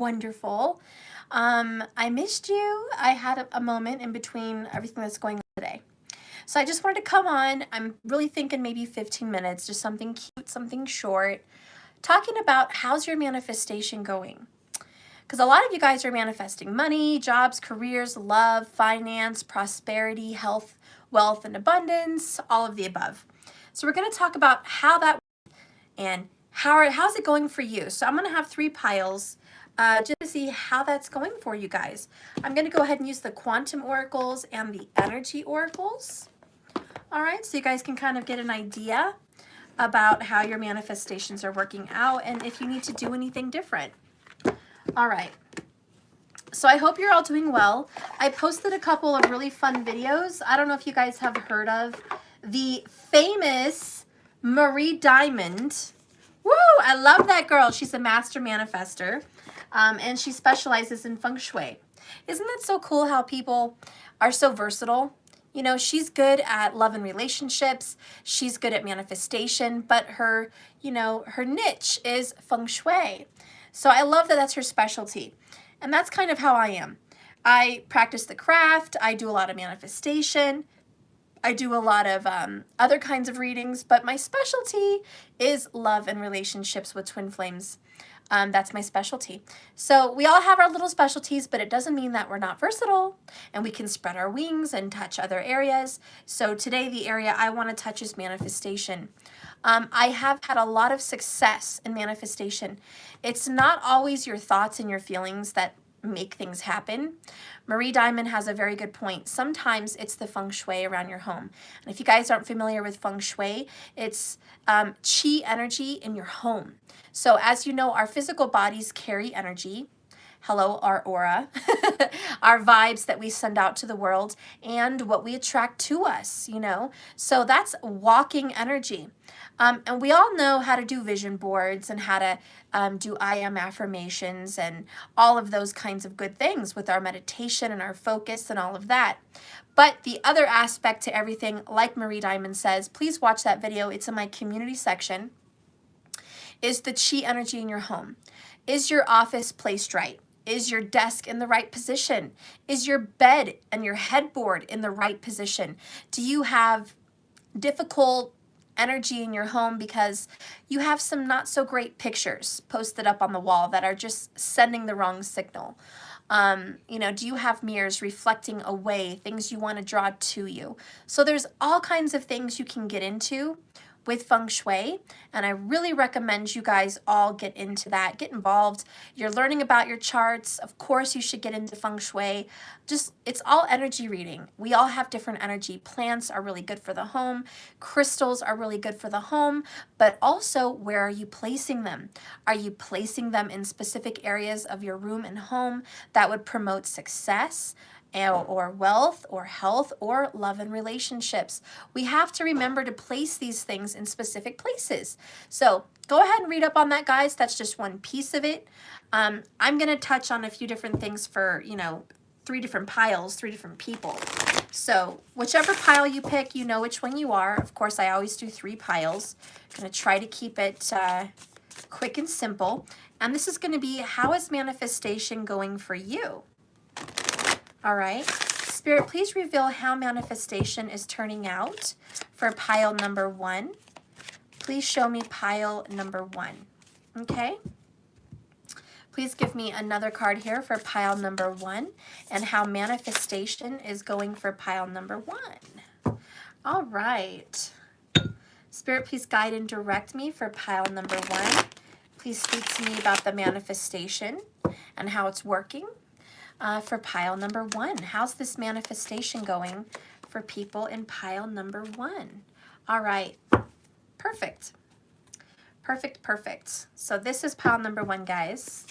Wonderful. I missed you. I had a moment in between everything that's going on today. So I just wanted to come on. I'm really thinking maybe 15 minutes, just something cute, something short, talking about how's your manifestation going. Because a lot of you guys are manifesting money, jobs, careers, love, finance, prosperity, health, wealth, and abundance, all of the above. So we're going to talk about how that and how's it going for you. So I'm going to have 3 piles just to see how that's going for you guys. I'm going to go ahead and use the quantum oracles and the energy oracles. All right, so you guys can kind of get an idea about how your manifestations are working out and if you need to do anything different. All right, so I hope you're all doing well. I posted a couple of really fun videos. I don't know if you guys have heard of the famous Marie Diamond. Woo, I love that girl. She's a master manifester, and she specializes in feng shui. Isn't that so cool how people are so versatile? You know, she's good at love and relationships. She's good at manifestation, but her niche is feng shui. So I love that that's her specialty. And that's kind of how I am. I practice the craft. I do a lot of manifestation. I do a lot of other kinds of readings, but my specialty is love and relationships with twin flames. That's my specialty. So we all have our little specialties, but it doesn't mean that we're not versatile and we can spread our wings and touch other areas. So today the area I want to touch is manifestation. I have had a lot of success in manifestation. It's not always your thoughts and your feelings that make things happen. Marie Diamond has a very good point. Sometimes it's the feng shui around your home. And if you guys aren't familiar with feng shui, it's chi energy in your home. So as you know, our physical bodies carry energy. Hello, our aura, our vibes that we send out to the world and what we attract to us, you know. So that's walking energy. And we all know how to do vision boards and how to do I am affirmations and all of those kinds of good things with our meditation and our focus and all of that. But the other aspect to everything, like Marie Diamond says, please watch that video. It's in my community section, is the chi energy in your home. Is your office placed right? Is your desk in the right position? Is your bed and your headboard in the right position? Do you have difficult energy in your home because you have some not so great pictures posted up on the wall that are just sending the wrong signal? You know, do you have mirrors reflecting away things you want to draw to you? So there's all kinds of things you can get into with feng shui, and I really recommend you guys all get into that, get involved. You're learning about your charts. Of course, you should get into feng shui. Just, it's all energy reading. We all have different energy. Plants are really good for the home. Crystals are really good for the home, but also where are you placing them? Are you placing them in specific areas of your room and home that would promote success, or wealth, or health, or love and relationships? We have to remember to place these things in specific places. So go ahead and read up on that, guys. That's just one piece of it. I'm going to touch on a few different things for, 3 different piles, 3 different people. So whichever pile you pick, you know which one you are. Of course, I always do 3 piles. I'm going to try to keep it quick and simple. And this is going to be, how is manifestation going for you? All right, Spirit, please reveal how manifestation is turning out for pile number 1. Please show me pile number 1, okay? Please give me another card here for pile number 1 and how manifestation is going for pile number 1. All right. Spirit, please guide and direct me for pile number 1. Please speak to me about the manifestation and how it's working. For pile number 1. How's this manifestation going for people in pile number 1? All right. Perfect. Perfect, perfect. So this is pile number 1, guys.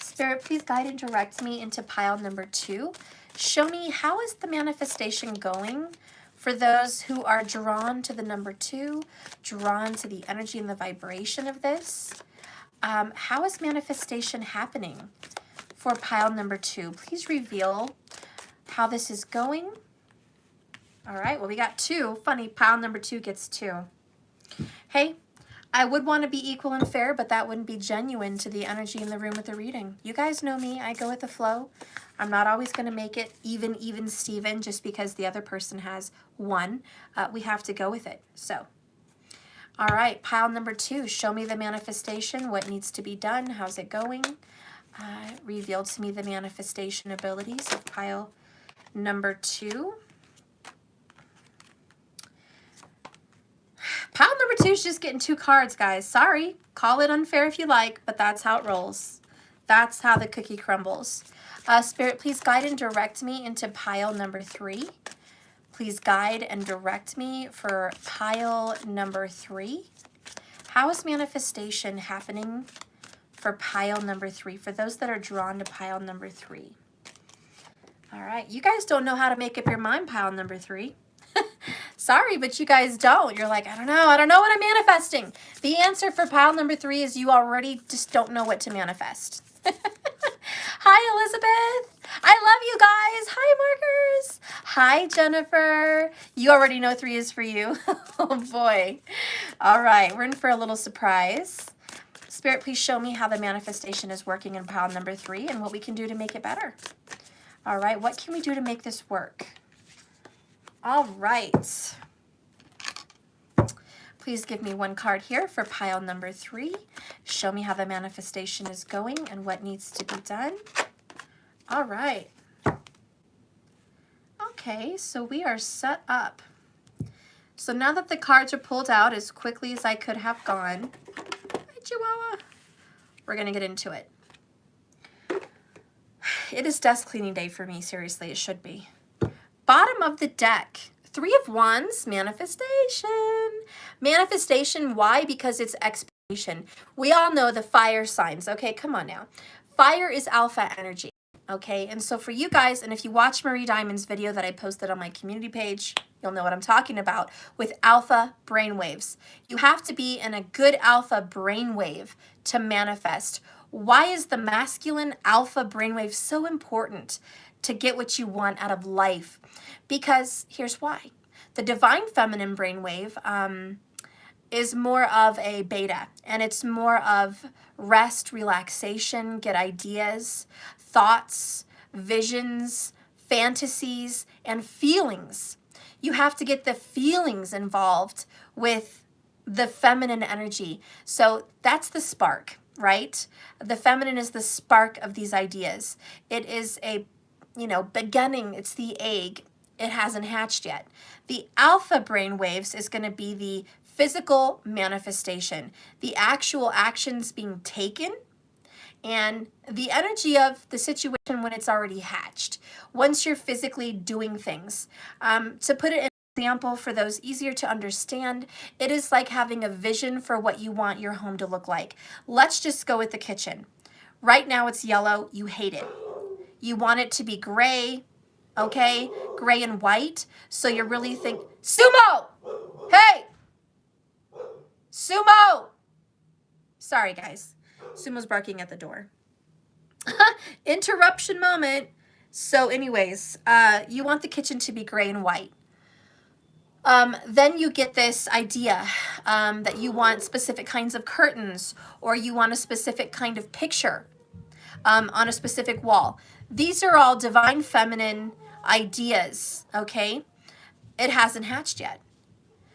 Spirit, please guide and direct me into pile number 2. Show me, how is the manifestation going for those who are drawn to the number 2, drawn to the energy and the vibration of this? How is manifestation happening for pile number 2? Please reveal how this is going. All right, well, we got 2. Funny, pile number 2 gets 2. Hey, I would want to be equal and fair, but that wouldn't be genuine to the energy in the room with the reading. You guys know me. I go with the flow. I'm not always going to make it even, Steven, just because the other person has one. We have to go with it. So, all right, pile number 2. Show me the manifestation. What needs to be done? How's it going? Reveal to me the manifestation abilities of pile number 2. Pile number 2 is just getting 2 cards, guys. Sorry. Call it unfair if you like, but that's how it rolls. That's how the cookie crumbles. Spirit, please guide and direct me into pile number 3. Please guide and direct me for pile number 3. How is manifestation happening for pile number 3? For those that are drawn to pile number 3. All right. You guys don't know how to make up your mind, pile number 3. Sorry, but you guys don't. You're like, I don't know what I'm manifesting. The answer for pile number 3 is you already just don't know what to manifest. Hi, Elizabeth. I love you guys. Hi, Markers. Hi, Jennifer. You already know 3 is for you. Oh, boy. All right. We're in for a little surprise. Spirit, please show me how the manifestation is working in pile number 3 and what we can do to make it better. All right. What can we do to make this work? All right. Please give me 1 card here for pile number 3. Show me how the manifestation is going and what needs to be done. All right. Okay, so we are set up. So now that the cards are pulled out as quickly as I could have gone, hi, Chihuahua, we're going to get into it. It is desk cleaning day for me, seriously, it should be. Bottom of the deck, 3 of Wands, manifestation. Manifestation, why? Because it's expectation. We all know the fire signs. Okay, come on now. Fire is alpha energy. Okay, and so for you guys, and if you watch Marie Diamond's video that I posted on my community page, you'll know what I'm talking about with alpha brainwaves. You have to be in a good alpha brainwave to manifest. Why is the masculine alpha brainwave so important to get what you want out of life? Because here's why. The divine feminine brainwave is more of a beta, and it's more of rest, relaxation, get ideas, thoughts, visions, fantasies, and feelings. You have to get the feelings involved with the feminine energy. So that's the spark, right? The feminine is the spark of these ideas. It is a, beginning. It's the egg. It hasn't hatched yet. The alpha brain waves is going to be the physical manifestation, the actual actions being taken, and the energy of the situation when it's already hatched, once you're physically doing things. To put it in an example for those easier to understand, it is like having a vision for what you want your home to look like. Let's just go with the kitchen. Right now it's yellow, you hate it. You want it to be gray, okay? Gray and white. So you're really thinking, Sumo! Hey! Sumo! Sorry, guys. Sumo's barking at the door. Interruption moment. So anyways, you want the kitchen to be gray and white. Then you get this idea that you want specific kinds of curtains, or you want a specific kind of picture on a specific wall. These are all divine feminine ideas, okay? It hasn't hatched yet.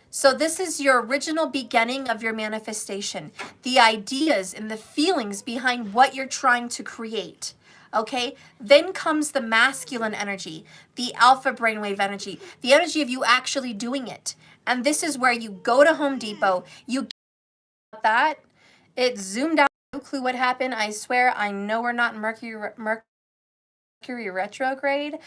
So this is your original beginning of your manifestation. The ideas and the feelings behind what you're trying to create, okay? Then comes the masculine energy, the alpha brainwave energy, the energy of you actually doing it. And this is where you go to Home Depot, you get that, it zoomed out, no clue what happened. I swear, I know we're not in Mercury retrograde,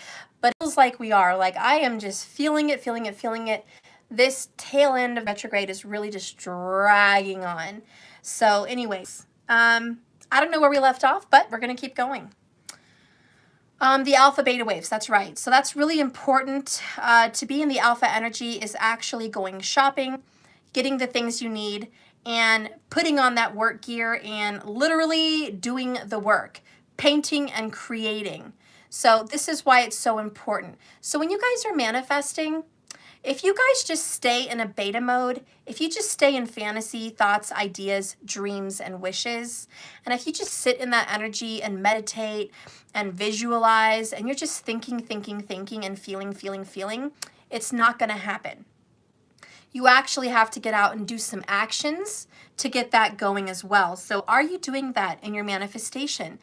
but it feels like we are. Like, I am just feeling it. This tail end of retrograde is really just dragging on. So anyways, I don't know where we left off, but we're going to keep going. The alpha beta waves, that's right. So that's really important. To be in the alpha energy is actually going shopping, getting the things you need, and putting on that work gear and literally doing the work, painting and creating. So this is why it's so important. So when you guys are manifesting, If you guys just stay in a beta mode, if you just stay in fantasy, thoughts, ideas, dreams, and wishes, and if you just sit in that energy and meditate and visualize, and you're just thinking, and feeling, it's not going to happen. You actually have to get out and do some actions to get that going as well. So are you doing that in your manifestation?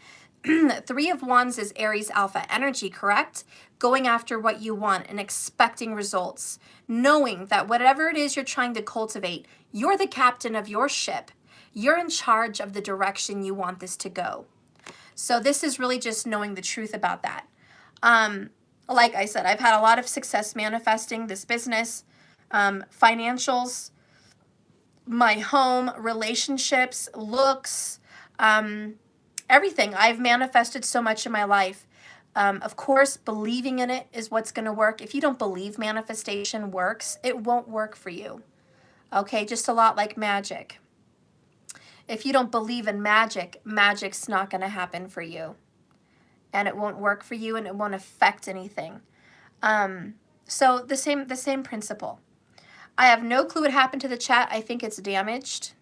3 of Wands is Aries alpha energy, correct? Going after what you want and expecting results, knowing that whatever it is you're trying to cultivate, you're the captain of your ship. You're in charge of the direction you want this to go. So this is really just knowing the truth about that. Like I said, I've had a lot of success manifesting this business, financials, my home, relationships, looks, everything. I've manifested so much in my life. Of course, believing in it is what's going to work. If you don't believe manifestation works, it won't work for you. Okay, just a lot like magic. If you don't believe in magic, magic's not going to happen for you. And it won't work for you, and it won't affect anything. So the same principle. I have no clue what happened to the chat. I think it's damaged.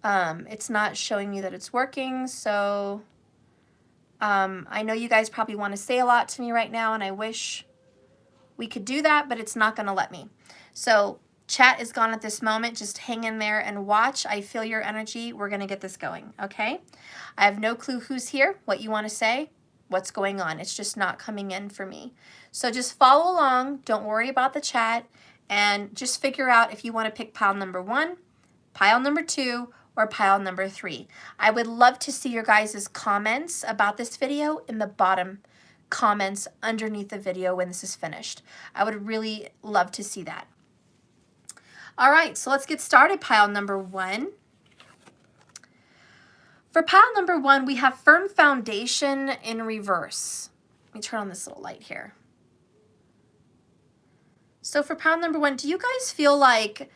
It's not showing you that it's working, so I know you guys probably want to say a lot to me right now, and I wish we could do that, but it's not going to let me. So chat is gone at this moment. Just hang in there and watch. I feel your energy. We're going to get this going, okay? I have no clue who's here, what you want to say, what's going on. It's just not coming in for me. So just follow along. Don't worry about the chat, and just figure out if you want to pick pile number 1, pile number 2, or pile number 3. I would love to see your guys' comments about this video in the bottom comments underneath the video when this is finished. I would really love to see that. All right, so let's get started. Pile number 1. For pile number 1, we have firm foundation in reverse. Let me turn on this little light here. So for pile number 1, do you guys feel like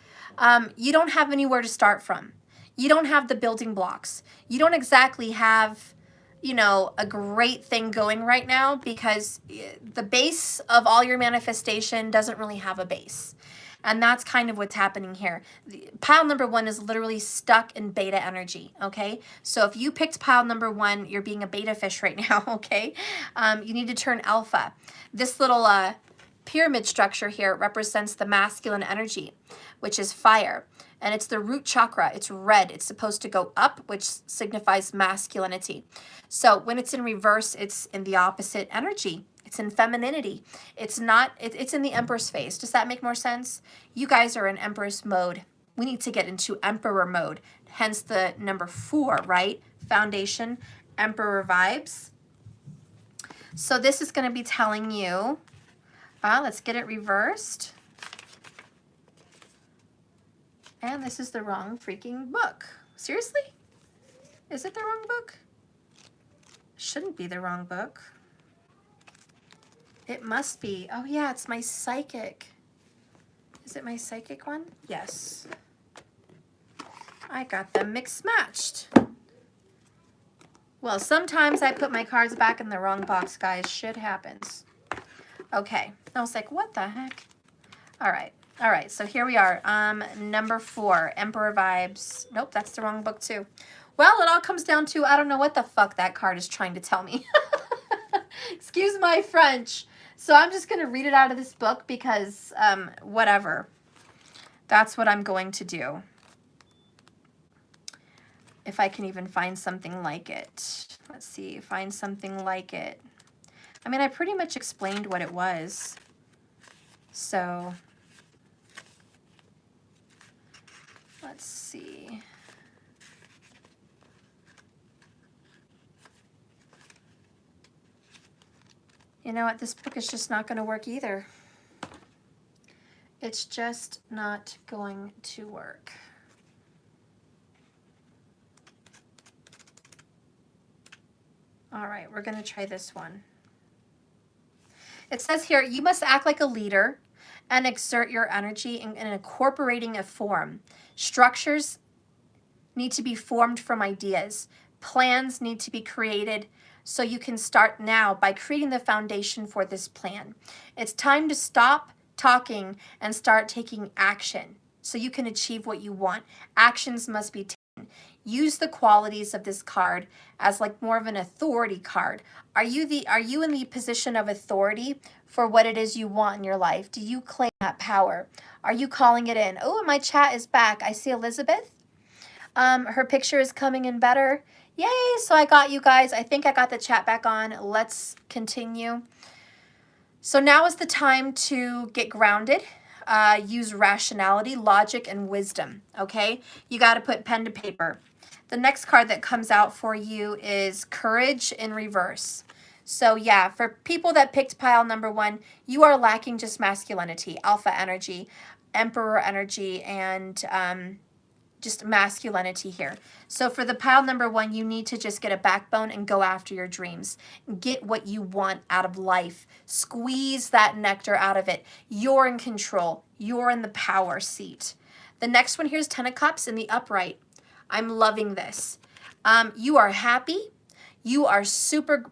you don't have anywhere to start from? You don't have the building blocks. You don't exactly have, you know, a great thing going right now, because the base of all your manifestation doesn't really have a base. And that's kind of what's happening here. Pile number 1 is literally stuck in beta energy, okay? So if you picked pile number 1, you're being a beta fish right now, okay? You need to turn alpha. This little pyramid structure here represents the masculine energy, which is fire. And it's the root chakra. It's red. It's supposed to go up, which signifies masculinity. So when it's in reverse, it's in the opposite energy. It's in femininity. It's not, it's in the Empress phase. Does that make more sense? You guys are in Empress mode. We need to get into Emperor mode. Hence the number 4, right? Foundation, Emperor vibes. So this is going to be telling you, let's get it reversed. And this is the wrong freaking book. Seriously? Is it the wrong book? Shouldn't be the wrong book. It must be. Oh yeah, it's my psychic. Is it my psychic one? Yes. I got them mixed matched. Well, sometimes I put my cards back in the wrong box, guys. Shit happens. Okay. I was like, what the heck? All right. All right, so here we are. Number 4, Emperor vibes. Nope, that's the wrong book too. Well, it all comes down to, I don't know what the fuck that card is trying to tell me. Excuse my French. So I'm just going to read it out of this book because, whatever. That's what I'm going to do. If I can even find something like it. Let's see, find something like it. I mean, I pretty much explained what it was. So let's see. You know what? This book is just not going to work either. It's just not going to work. All right, we're going to try this one. It says here, you must act like a leader and exert your energy in incorporating a form. Structures need to be formed from ideas. Plans need to be created, so you can start now by creating the foundation for this plan. It's time to stop talking and start taking action so you can achieve what you want. Actions must be taken. Use the qualities of this card as like more of an authority card. Are you in the position of authority for what it is you want in your life? Do you claim that power? Are you calling it in? Oh, my chat is back. I see Elizabeth. Her picture is coming in better. Yay, so I got you guys. I think I got the chat back on. Let's continue. So now is the time to get grounded. Use rationality, logic, and wisdom, okay? You got to put pen to paper. The next card that comes out for you is Courage in Reverse. So yeah, for people that picked pile number 1, you are lacking just masculinity, alpha energy, emperor energy, and just masculinity here. So for the pile number 1, you need to just get a backbone and go after your dreams. Get what you want out of life. Squeeze that nectar out of it. You're in control. You're in the power seat. The next one here is 10 of Cups in the upright. I'm loving this. You are happy. You are super,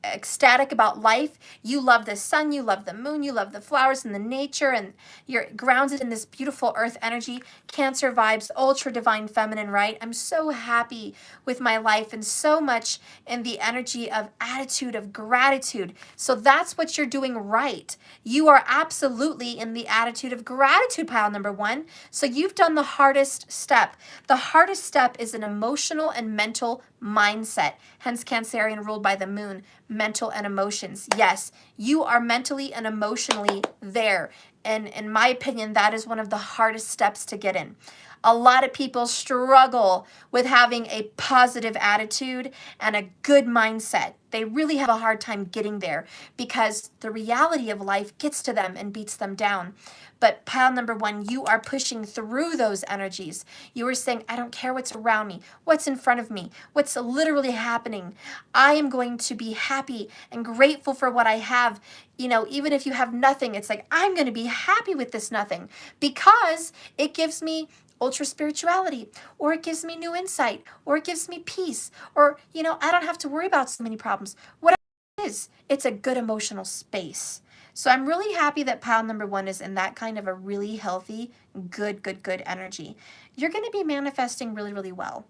ecstatic about life. You love the sun, you love the moon, you love the flowers and the nature, and you're grounded in this beautiful earth energy. Cancer vibes, ultra divine feminine, right? I'm so happy with my life and so much in the energy of attitude, of gratitude. So that's what you're doing right. You are absolutely in the attitude of gratitude, pile number 1. So you've done the hardest step. The hardest step is an emotional and mental mindset, hence Cancerian ruled by the moon, mental and emotions. Yes, you are mentally and emotionally there. And in my opinion, that is one of the hardest steps to get in. A lot of people struggle with having a positive attitude and a good mindset. They really have a hard time getting there because the reality of life gets to them and beats them down. But pile number 1, you are pushing through those energies. You are saying, I don't care what's around me, what's in front of me, what's literally happening. I am going to be happy and grateful for what I have. Even if you have nothing, it's like, I'm going to be happy with this nothing because it gives me ultra spirituality, or it gives me new insight, or it gives me peace, or, I don't have to worry about so many problems. Whatever it is, it's a good emotional space. So I'm really happy that pile number 1 is in that kind of a really healthy, good energy. You're going to be manifesting really, really well.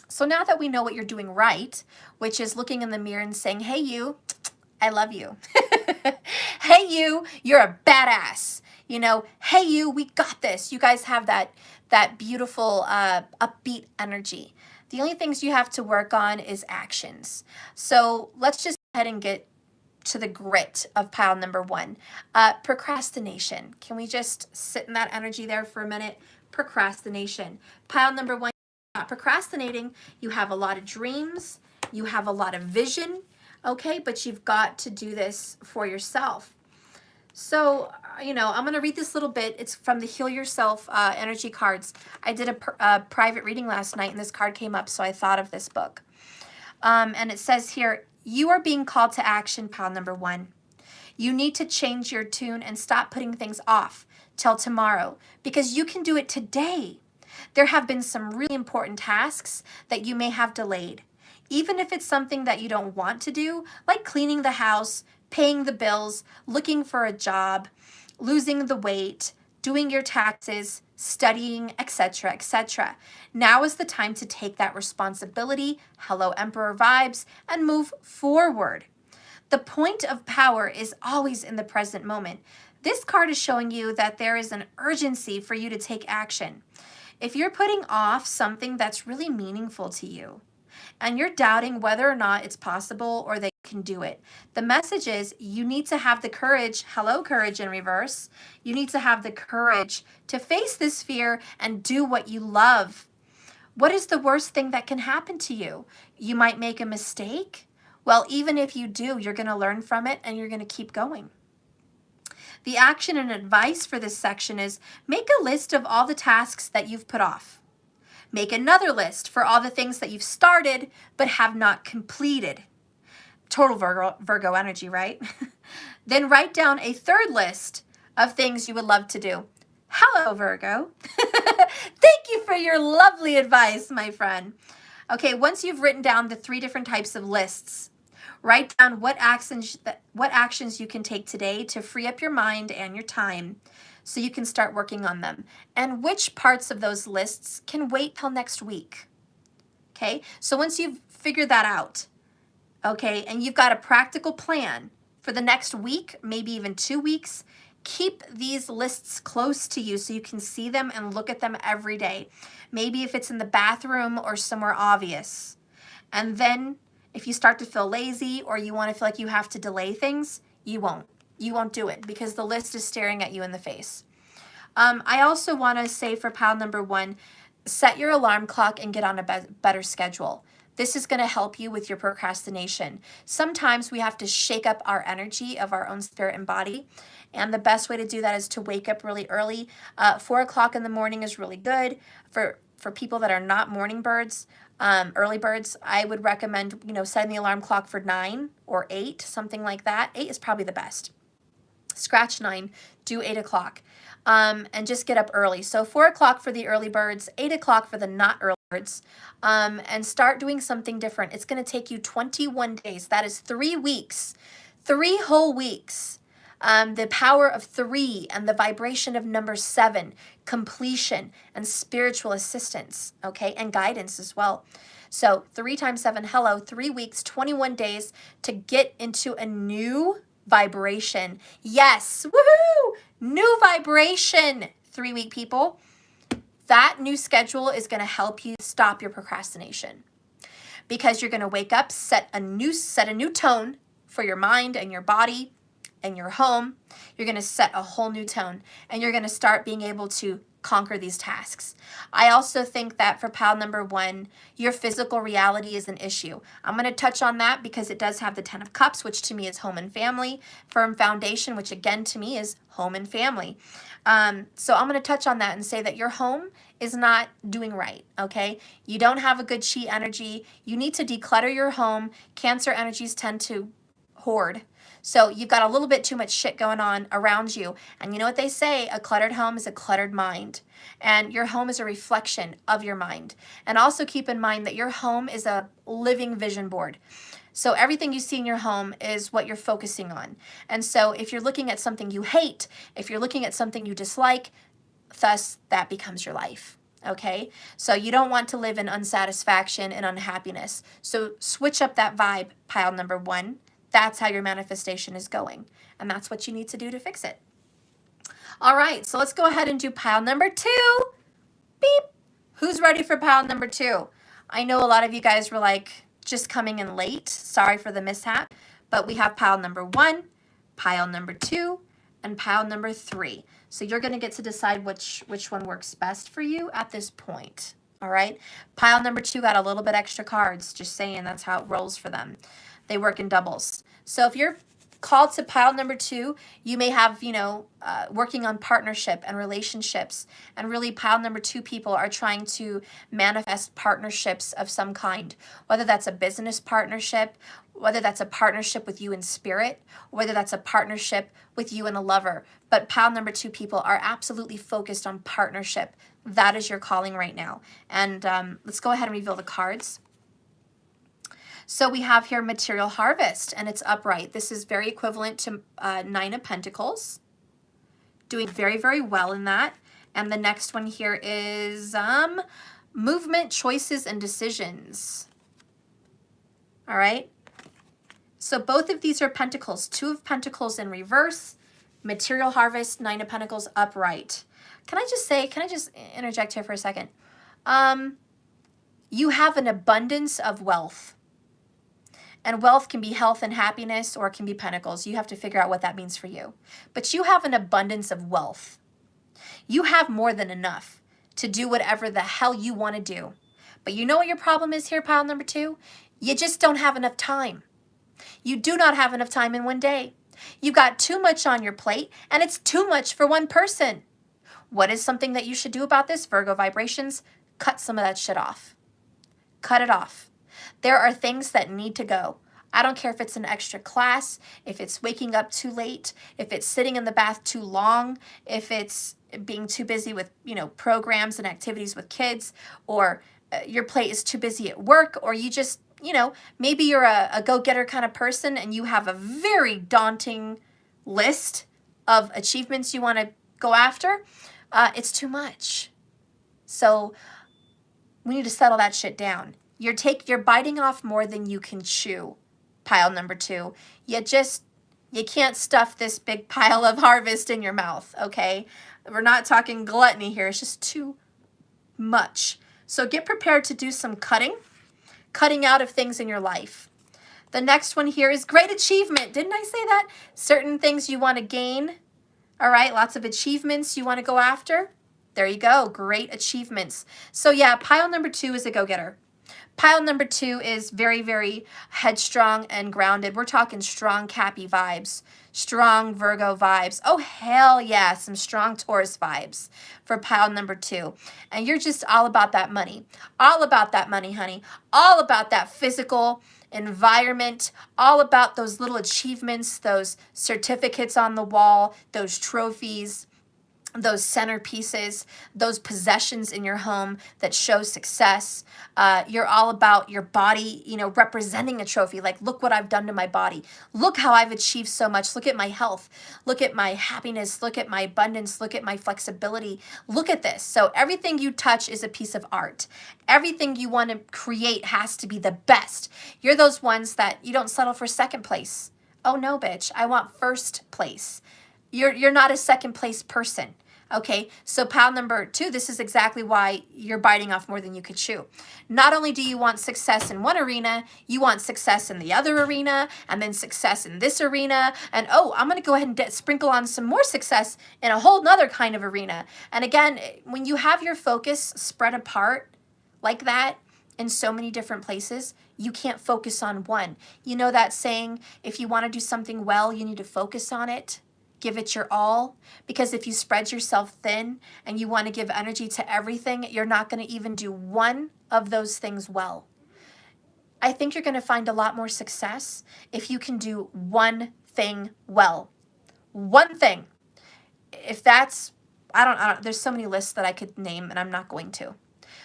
So now that we know what you're doing right, which is looking in the mirror and saying, hey, you, I love you. Hey, you're a badass. Hey, you, we got this. You guys have that beautiful upbeat energy. The only things you have to work on is actions. So let's just go ahead and get to the grit of pile number 1. Procrastination. Can we just sit in that energy there for a minute? Procrastination. Pile number 1, you're not procrastinating. You have a lot of dreams. You have a lot of vision. Okay, but you've got to do this for yourself. So, I'm going to read this little bit. It's from the Heal Yourself energy cards. I did a private reading last night, and this card came up, so I thought of this book. And it says here, you are being called to action, pile number 1. You need to change your tune and stop putting things off till tomorrow because you can do it today. There have been some really important tasks that you may have delayed. Even if it's something that you don't want to do, like cleaning the house, paying the bills, looking for a job, losing the weight, doing your taxes, studying, etc., etc. Now is the time to take that responsibility, hello Emperor vibes, and move forward. The point of power is always in the present moment. This card is showing you that there is an urgency for you to take action. If you're putting off something that's really meaningful to you, and you're doubting whether or not it's possible or that you can do it, the message is you need to have the courage, hello courage in reverse, you need to have the courage to face this fear and do what you love. What is the worst thing that can happen to you? You might make a mistake. Well, even if you do, you're going to learn from it and you're going to keep going. The action and advice for this section is make a list of all the tasks that you've put off. Make another list for all the things that you've started but have not completed. Total Virgo energy, right? Then write down a third list of things you would love to do. Hello, Virgo. Thank you for your lovely advice, my friend. Okay, once you've written down the 3 different types of lists, Write down what actions you can take today to free up your mind and your time so you can start working on them. And which parts of those lists can wait till next week. Okay, so once you've figured that out, okay, and you've got a practical plan for the next week, maybe even 2 weeks, keep these lists close to you so you can see them and look at them every day. Maybe if it's in the bathroom or somewhere obvious. And then if you start to feel lazy or you want to feel like you have to delay things, you won't. You won't do it because the list is staring at you in the face. I also want to say for pile number 1, set your alarm clock and get on a better schedule. This is going to help you with your procrastination. Sometimes we have to shake up our energy of our own spirit and body. And the best way to do that is to wake up really early. 4 o'clock in the morning is really good. For people that are not morning birds, early birds, I would recommend, setting the alarm clock for 9 or 8, something like that. 8 is probably the best. Scratch 9, do 8 o'clock. And just get up early. So 4 o'clock for the early birds, 8 o'clock for the not early birds, and start doing something different. It's going to take you 21 days. That is 3 weeks, 3 whole weeks. The power of 3 and the vibration of number 7, completion and spiritual assistance, okay, and guidance as well. So 3 times 7, hello, 3 weeks, 21 days to get into a new vibration. Yes, woohoo! New vibration, 3-week people. That new schedule is going to help you stop your procrastination because you're going to wake up, set a new tone for your mind and your body and your home. You're going to set a whole new tone and you're going to start being able to conquer these tasks. I also think that for pile number 1, your physical reality is an issue. I'm going to touch on that because it does have the 10 of Cups, which to me is home and family, firm foundation, which again to me is home and family. So I'm going to touch on that and say that your home is not doing right, okay? You don't have a good chi energy. You need to declutter your home. Cancer energies tend to hoard. So you've got a little bit too much shit going on around you. And you know what they say, a cluttered home is a cluttered mind. And your home is a reflection of your mind. And also keep in mind that your home is a living vision board. So everything you see in your home is what you're focusing on. And so if you're looking at something you hate, if you're looking at something you dislike, thus that becomes your life. Okay? So you don't want to live in unsatisfaction and unhappiness. So switch up that vibe, pile number 1. That's how your manifestation is going. And that's what you need to do to fix it. All right, so let's go ahead and do pile number 2. Beep. Who's ready for pile number 2? I know a lot of you guys were like just coming in late. Sorry for the mishap. But we have pile number 1, pile number 2, and pile number 3. So you're going to get to decide which one works best for you at this point. All right. Pile number 2 got a little bit extra cards. Just saying, that's how it rolls for them. They work in doubles. So if you're called to pile number 2, you may have, working on partnership and relationships. And really pile number 2 people are trying to manifest partnerships of some kind, whether that's a business partnership, whether that's a partnership with you in spirit, whether that's a partnership with you and a lover. But pile number 2 people are absolutely focused on partnership. That is your calling right now. And let's go ahead and reveal the cards. So we have here material harvest, and it's upright. This is very equivalent to 9 of Pentacles. Doing very, very well in that. And the next one here is movement, choices, and decisions. All right. So both of these are Pentacles. 2 of Pentacles in reverse, material harvest, 9 of Pentacles upright. Can I just interject here for a second? You have an abundance of wealth. And wealth can be health and happiness, or it can be pentacles. You have to figure out what that means for you. But you have an abundance of wealth. You have more than enough to do whatever the hell you want to do. But you know what your problem is here, pile number 2? You just don't have enough time. You do not have enough time in one day. You got too much on your plate, and it's too much for one person. What is something that you should do about this, Virgo vibrations? Cut some of that shit off. Cut it off. There are things that need to go. I don't care if it's an extra class, if it's waking up too late, if it's sitting in the bath too long, if it's being too busy with, programs and activities with kids, or your plate is too busy at work, or you just you know, maybe you're a go-getter kind of person and you have a very daunting list of achievements you want to go after. It's too much. So we need to settle that shit down. You're biting off more than you can chew, pile number 2. You can't stuff this big pile of harvest in your mouth, okay? We're not talking gluttony here. It's just too much. So get prepared to do some cutting out of things in your life. The next one here is great achievement. Didn't I say that? Certain things you want to gain. All right, lots of achievements you want to go after. There you go, great achievements. So yeah, pile number 2 is a go-getter. Pile number 2 is very, very headstrong and grounded. We're talking strong Cappy vibes, strong Virgo vibes. Oh, hell yeah, some strong Taurus vibes for pile number 2. And you're just all about that money. All about that money, honey. All about that physical environment. All about those little achievements, those certificates on the wall, those trophies, those centerpieces, those possessions in your home that show success. You're all about your body, you know, representing a trophy. Like, look what I've done to my body. Look how I've achieved so much. Look at my health. Look at my happiness. Look at my abundance. Look at my flexibility. Look at this. So everything you touch is a piece of art. Everything you want to create has to be the best. You're those ones that you don't settle for second place. Oh no, bitch. I want first place. You're not a second place person. Okay, so pile number 2, this is exactly why you're biting off more than you could chew. Not only do you want success in one arena, you want success in the other arena, and then success in this arena, and oh, I'm going to go ahead and sprinkle on some more success in a whole nother kind of arena. And again, when you have your focus spread apart like that in so many different places, you can't focus on one. You know that saying, if you want to do something well, you need to focus on it. Give it your all, because if you spread yourself thin and you want to give energy to everything, you're not going to even do one of those things well. I think you're going to find a lot more success if you can do one thing well. One thing. If that's, I don't, there's so many lists that I could name and I'm not going to.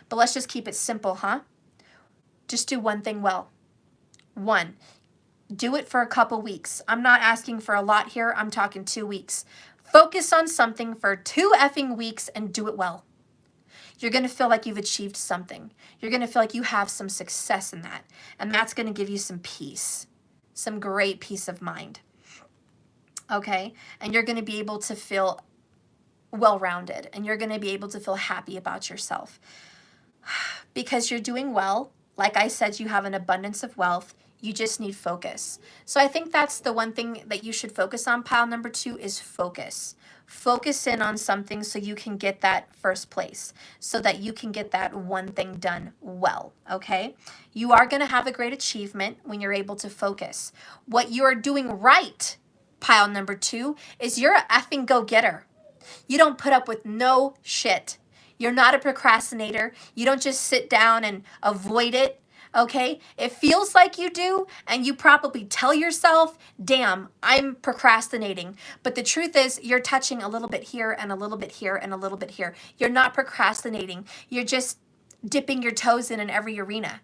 But let's just keep it simple, huh? Just do one thing well. One. Do it for a couple weeks. I'm not asking for a lot here. I'm talking 2 weeks. Focus on something for 2 effing weeks and do it well. You're going to feel like you've achieved something. You're going to feel like you have some success in that. And that's going to give you some peace, some great peace of mind. Okay? And you're going to be able to feel well-rounded, and you're going to be able to feel happy about yourself. Because you're doing well. Like I said, you have an abundance of wealth. You just need focus. So I think that's the one thing that you should focus on. Pile number 2 is focus. Focus in on something so you can get that first place, so that you can get that one thing done well, okay? You are going to have a great achievement when you're able to focus. What you're doing right, pile number 2, is you're an effing go-getter. You don't put up with no shit. You're not a procrastinator. You don't just sit down and avoid it. Okay, it feels like you do, and you probably tell yourself, damn, I'm procrastinating. But the truth is, you're touching a little bit here and a little bit here and a little bit here. You're not procrastinating. You're just dipping your toes in every arena.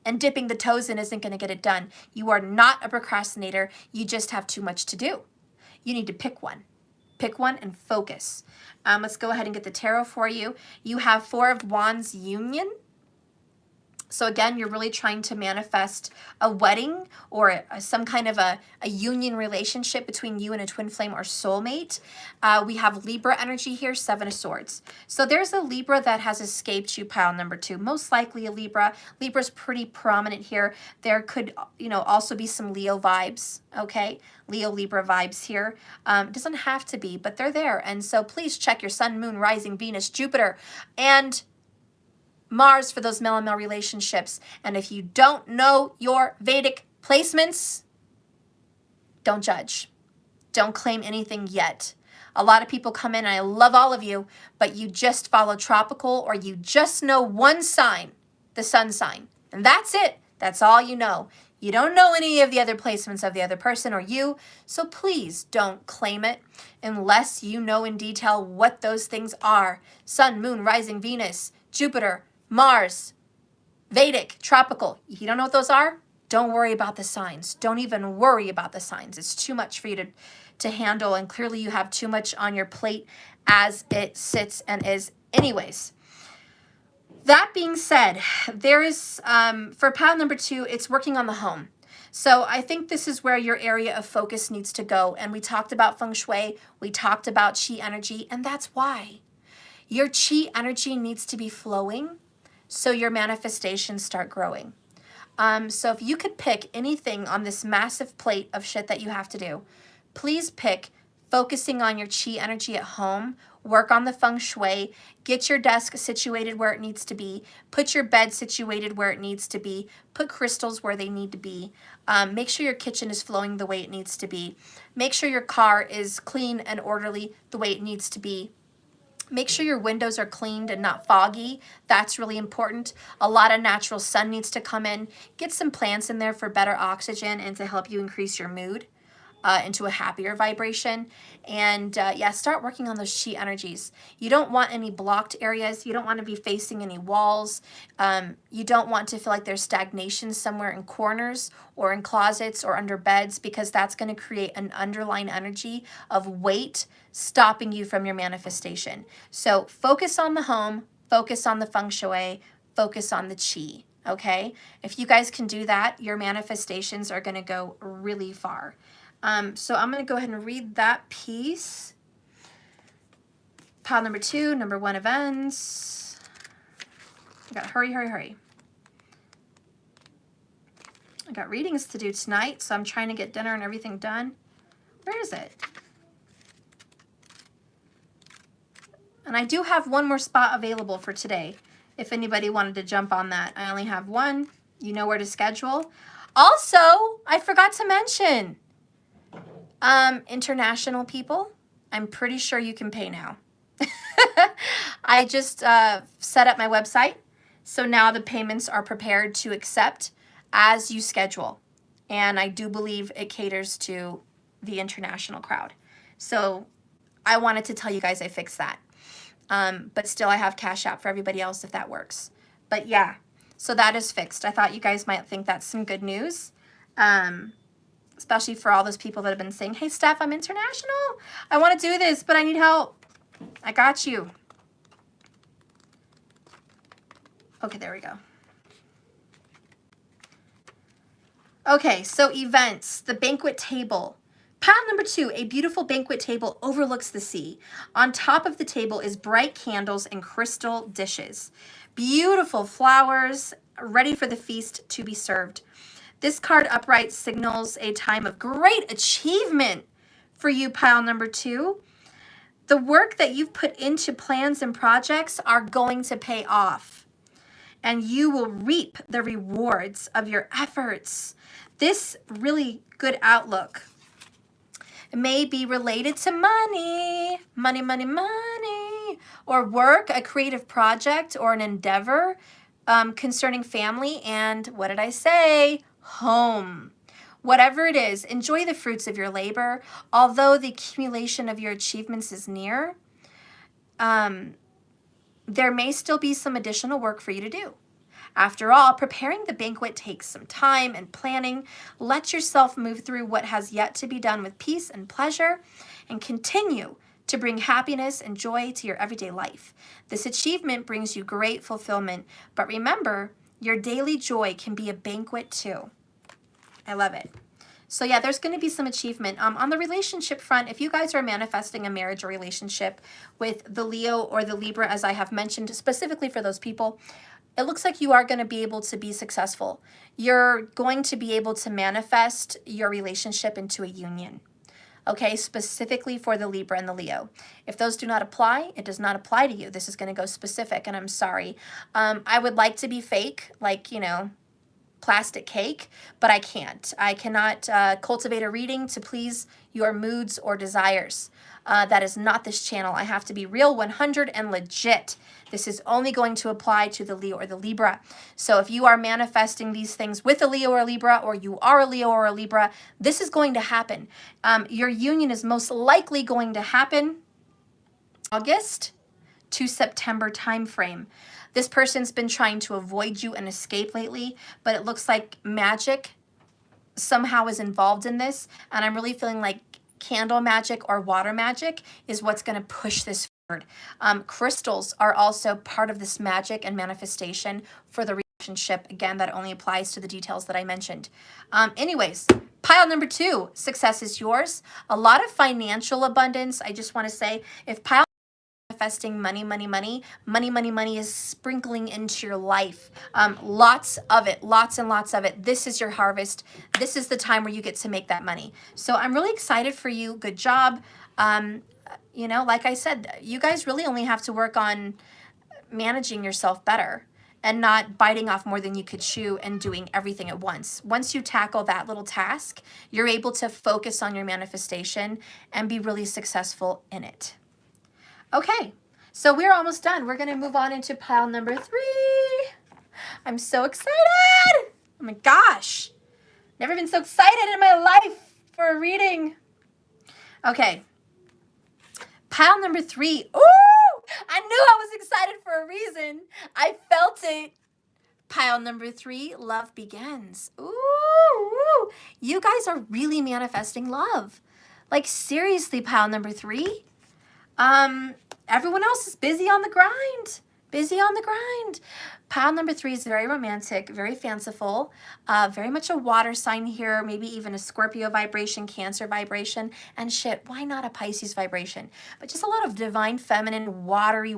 And dipping the toes in isn't going to get it done. You are not a procrastinator. You just have too much to do. You need to pick one. Pick one and focus. Let's go ahead and get the tarot for you. You have 4 of Wands union. So again, you're really trying to manifest a wedding or some kind of a union relationship between you and a twin flame or soulmate. We have Libra energy here, 7 of Swords. So there's a Libra that has escaped you, pile number 2. Most likely a Libra. Libra's pretty prominent here. There could, also be some Leo vibes, okay? Leo, Libra vibes here. It doesn't have to be, but they're there. And so please check your sun, moon, rising, Venus, Jupiter, and Mars for those male-on-male relationships. And if you don't know your Vedic placements, don't judge. Don't claim anything yet. A lot of people come in, and I love all of you, but you just follow tropical, or you just know one sign, the sun sign. And that's it. That's all you know. You don't know any of the other placements of the other person or you, so please don't claim it unless you know in detail what those things are. Sun, moon, rising, Venus, Jupiter, Mars, Vedic, tropical. You don't know what those are? Don't worry about the signs. Don't even worry about the signs. It's too much for you to handle, and clearly you have too much on your plate as it sits and is anyways. That being said, there is, for pile number 2, it's working on the home. So I think this is where your area of focus needs to go. And we talked about feng shui, we talked about chi energy, and that's why. Your chi energy needs to be flowing so your manifestations start growing. So if you could pick anything on this massive plate of shit that you have to do, please pick focusing on your chi energy at home, work on the feng shui, get your desk situated where it needs to be, put your bed situated where it needs to be, put crystals where they need to be, make sure your kitchen is flowing the way it needs to be, make sure your car is clean and orderly the way it needs to be. Make sure your windows are cleaned and not foggy. That's really important. A lot of natural sun needs to come in. Get some plants in there for better oxygen and to help you increase your mood into a happier vibration. And yeah, start working on those chi energies. You don't want any blocked areas. You don't want to be facing any walls. You don't want to feel like there's stagnation somewhere in corners or in closets or under beds, because that's going to create an underlying energy of weight stopping you from your manifestation. So focus on the home, focus on the feng shui, focus on the chi, okay? If you guys can do that, your manifestations are going to go really far. So I'm going to go ahead and read that piece. Pile number 2, number 1 events. I got hurry, hurry, hurry. I got readings to do tonight, so I'm trying to get dinner and everything done. Where is it? And I do have one more spot available for today, if anybody wanted to jump on that. I only have one. You know where to schedule. Also, I forgot to mention, international people, I'm pretty sure you can pay now. I just set up my website, so now the payments are prepared to accept as you schedule. And I do believe it caters to the international crowd. So I wanted to tell you guys I fixed that. But still, I have Cash App for everybody else if that works. But yeah, so that is fixed. I thought you guys might think that's some good news. Especially for all those people that have been saying, hey, Steph, I'm international. I want to do this, but I need help. I got you. Okay, there we go. Okay, so events, the banquet table. Pile number 2, a beautiful banquet table overlooks the sea. On top of the table is bright candles and crystal dishes. Beautiful flowers, ready for the feast to be served. This card upright signals a time of great achievement for you, pile number 2. The work that you've put into plans and projects are going to pay off, and you will reap the rewards of your efforts. This really good outlook may be related to money, money, money, money, or work, a creative project, or an endeavor concerning family, and what did I say? Home. Whatever it is, enjoy the fruits of your labor. Although the accumulation of your achievements is near, there may still be some additional work for you to do. After all, preparing the banquet takes some time and planning. Let yourself move through what has yet to be done with peace and pleasure, and continue to bring happiness and joy to your everyday life. This achievement brings you great fulfillment, but remember, your daily joy can be a banquet too. I love it. So yeah, there's going to be some achievement. On the relationship front, if you guys are manifesting a marriage or relationship with the Leo or the Libra, as I have mentioned, specifically for those people, it looks like you are going to be able to be successful. You're going to be able to manifest your relationship into a union. Okay, specifically for the Libra and the Leo. If those do not apply, it does not apply to you. This is going to go specific, and I'm sorry. I would like to be fake, like, you know, plastic cake, but I can't. I cannot cultivate a reading to please your moods or desires. That is not this channel. I have to be real, 100, and legit. This is only going to apply to the Leo or the Libra. So if you are manifesting these things with a Leo or a Libra, or you are a Leo or a Libra, this is going to happen. Your union is most likely going to happen August to September timeframe. This person's been trying to avoid you and escape lately, but it looks like magic somehow is involved in this. And I'm really feeling like candle magic or water magic is what's going to push this forward. Crystals are also part of this magic and manifestation for the relationship. Again, that only applies to the details that I mentioned. Anyways, pile number 2, success is yours. A lot of financial abundance. I just want to say, if pile manifesting money is sprinkling into your life. Lots of it, lots and lots of it. This is your harvest. This is the time where you get to make that money. So I'm really excited for you. Good job. You know, like I said, you guys really only have to work on managing yourself better and not biting off more than you could chew and doing everything at once. Once you tackle that little task, you're able to focus on your manifestation and be really successful in it. Okay, so we're almost done. We're gonna move on into pile number 3. I'm so excited. Oh my gosh. Never been so excited in my life for a reading. Okay, pile number 3. Ooh, I knew I was excited for a reason. I felt it. Pile number 3, love begins. Ooh, you guys are really manifesting love. Like seriously, pile number 3. Everyone else is busy on the grind. Pile number 3 is very romantic, very fanciful, very much a water sign here, maybe even a Scorpio vibration, Cancer vibration, and shit, why not a Pisces vibration? But just a lot of divine feminine, watery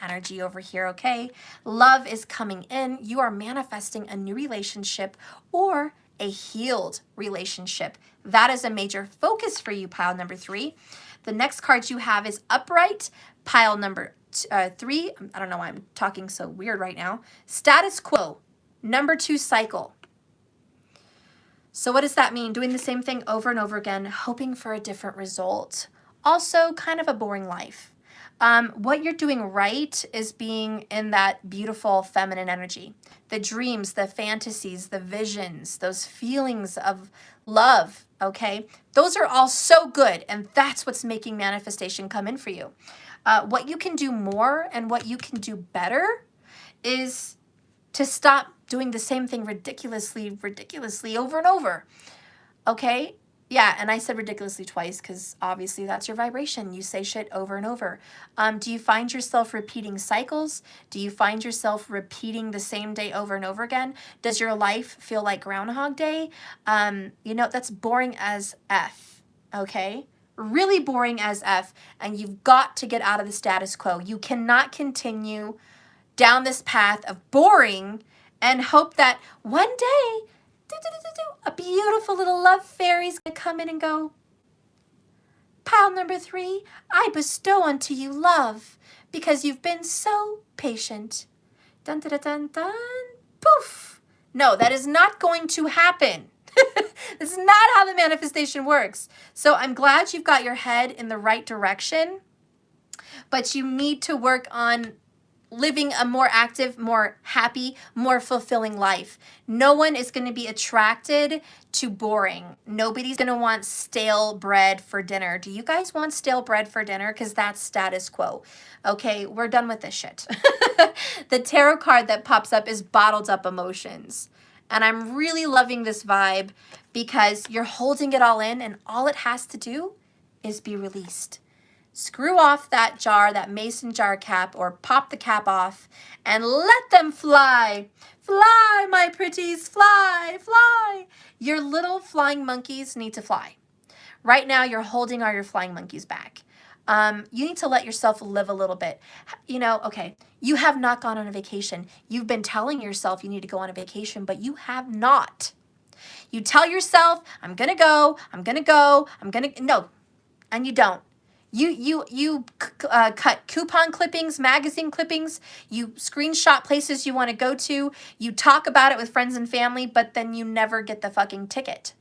energy over here, okay? Love is coming in. You are manifesting a new relationship or a healed relationship. That is a major focus for you, pile number 3. The next card you have is upright, pile number 3. I don't know why I'm talking so weird right now. Status quo, number 2 cycle. So what does that mean? Doing the same thing over and over again, hoping for a different result. Also kind of a boring life. What you're doing right is being in that beautiful feminine energy. The dreams, the fantasies, the visions, those feelings of love, okay? Those are all so good, and that's what's making manifestation come in for you. What you can do more and what you can do better is to stop doing the same thing ridiculously over and over, okay? Yeah, and I said ridiculously twice because obviously that's your vibration. You say shit over and over. Do you find yourself repeating cycles? Do you find yourself repeating the same day over and over again? Does your life feel like Groundhog Day? You know, that's boring as F, okay? Really boring as F, and you've got to get out of the status quo. You cannot continue down this path of boring and hope that one day a beautiful little love fairy's gonna come in and go, pile number 3, I bestow unto you love because you've been so patient. Dun dun dun dun, poof. No, that is not going to happen. This is not how the manifestation works. So I'm glad you've got your head in the right direction, but you need to work on living a more active, more happy, more fulfilling life. No one is going to be attracted to boring. Nobody's going to want stale bread for dinner. Do you guys want stale bread for dinner? Because that's status quo. Okay, we're done with this shit. The tarot card that pops up is bottled up emotions. And I'm really loving this vibe because you're holding it all in and all it has to do is be released. Screw off that jar, that mason jar cap, or pop the cap off and let them fly. Fly, my pretties, fly, fly. Your little flying monkeys need to fly. Right now, you're holding all your flying monkeys back. You need to let yourself live a little bit. You know, okay, you have not gone on a vacation. You've been telling yourself you need to go on a vacation, but you have not. You tell yourself, I'm going to go, no, and you don't. You cut coupon clippings, magazine clippings, you screenshot places you want to go to, you talk about it with friends and family, but then you never get the fucking ticket.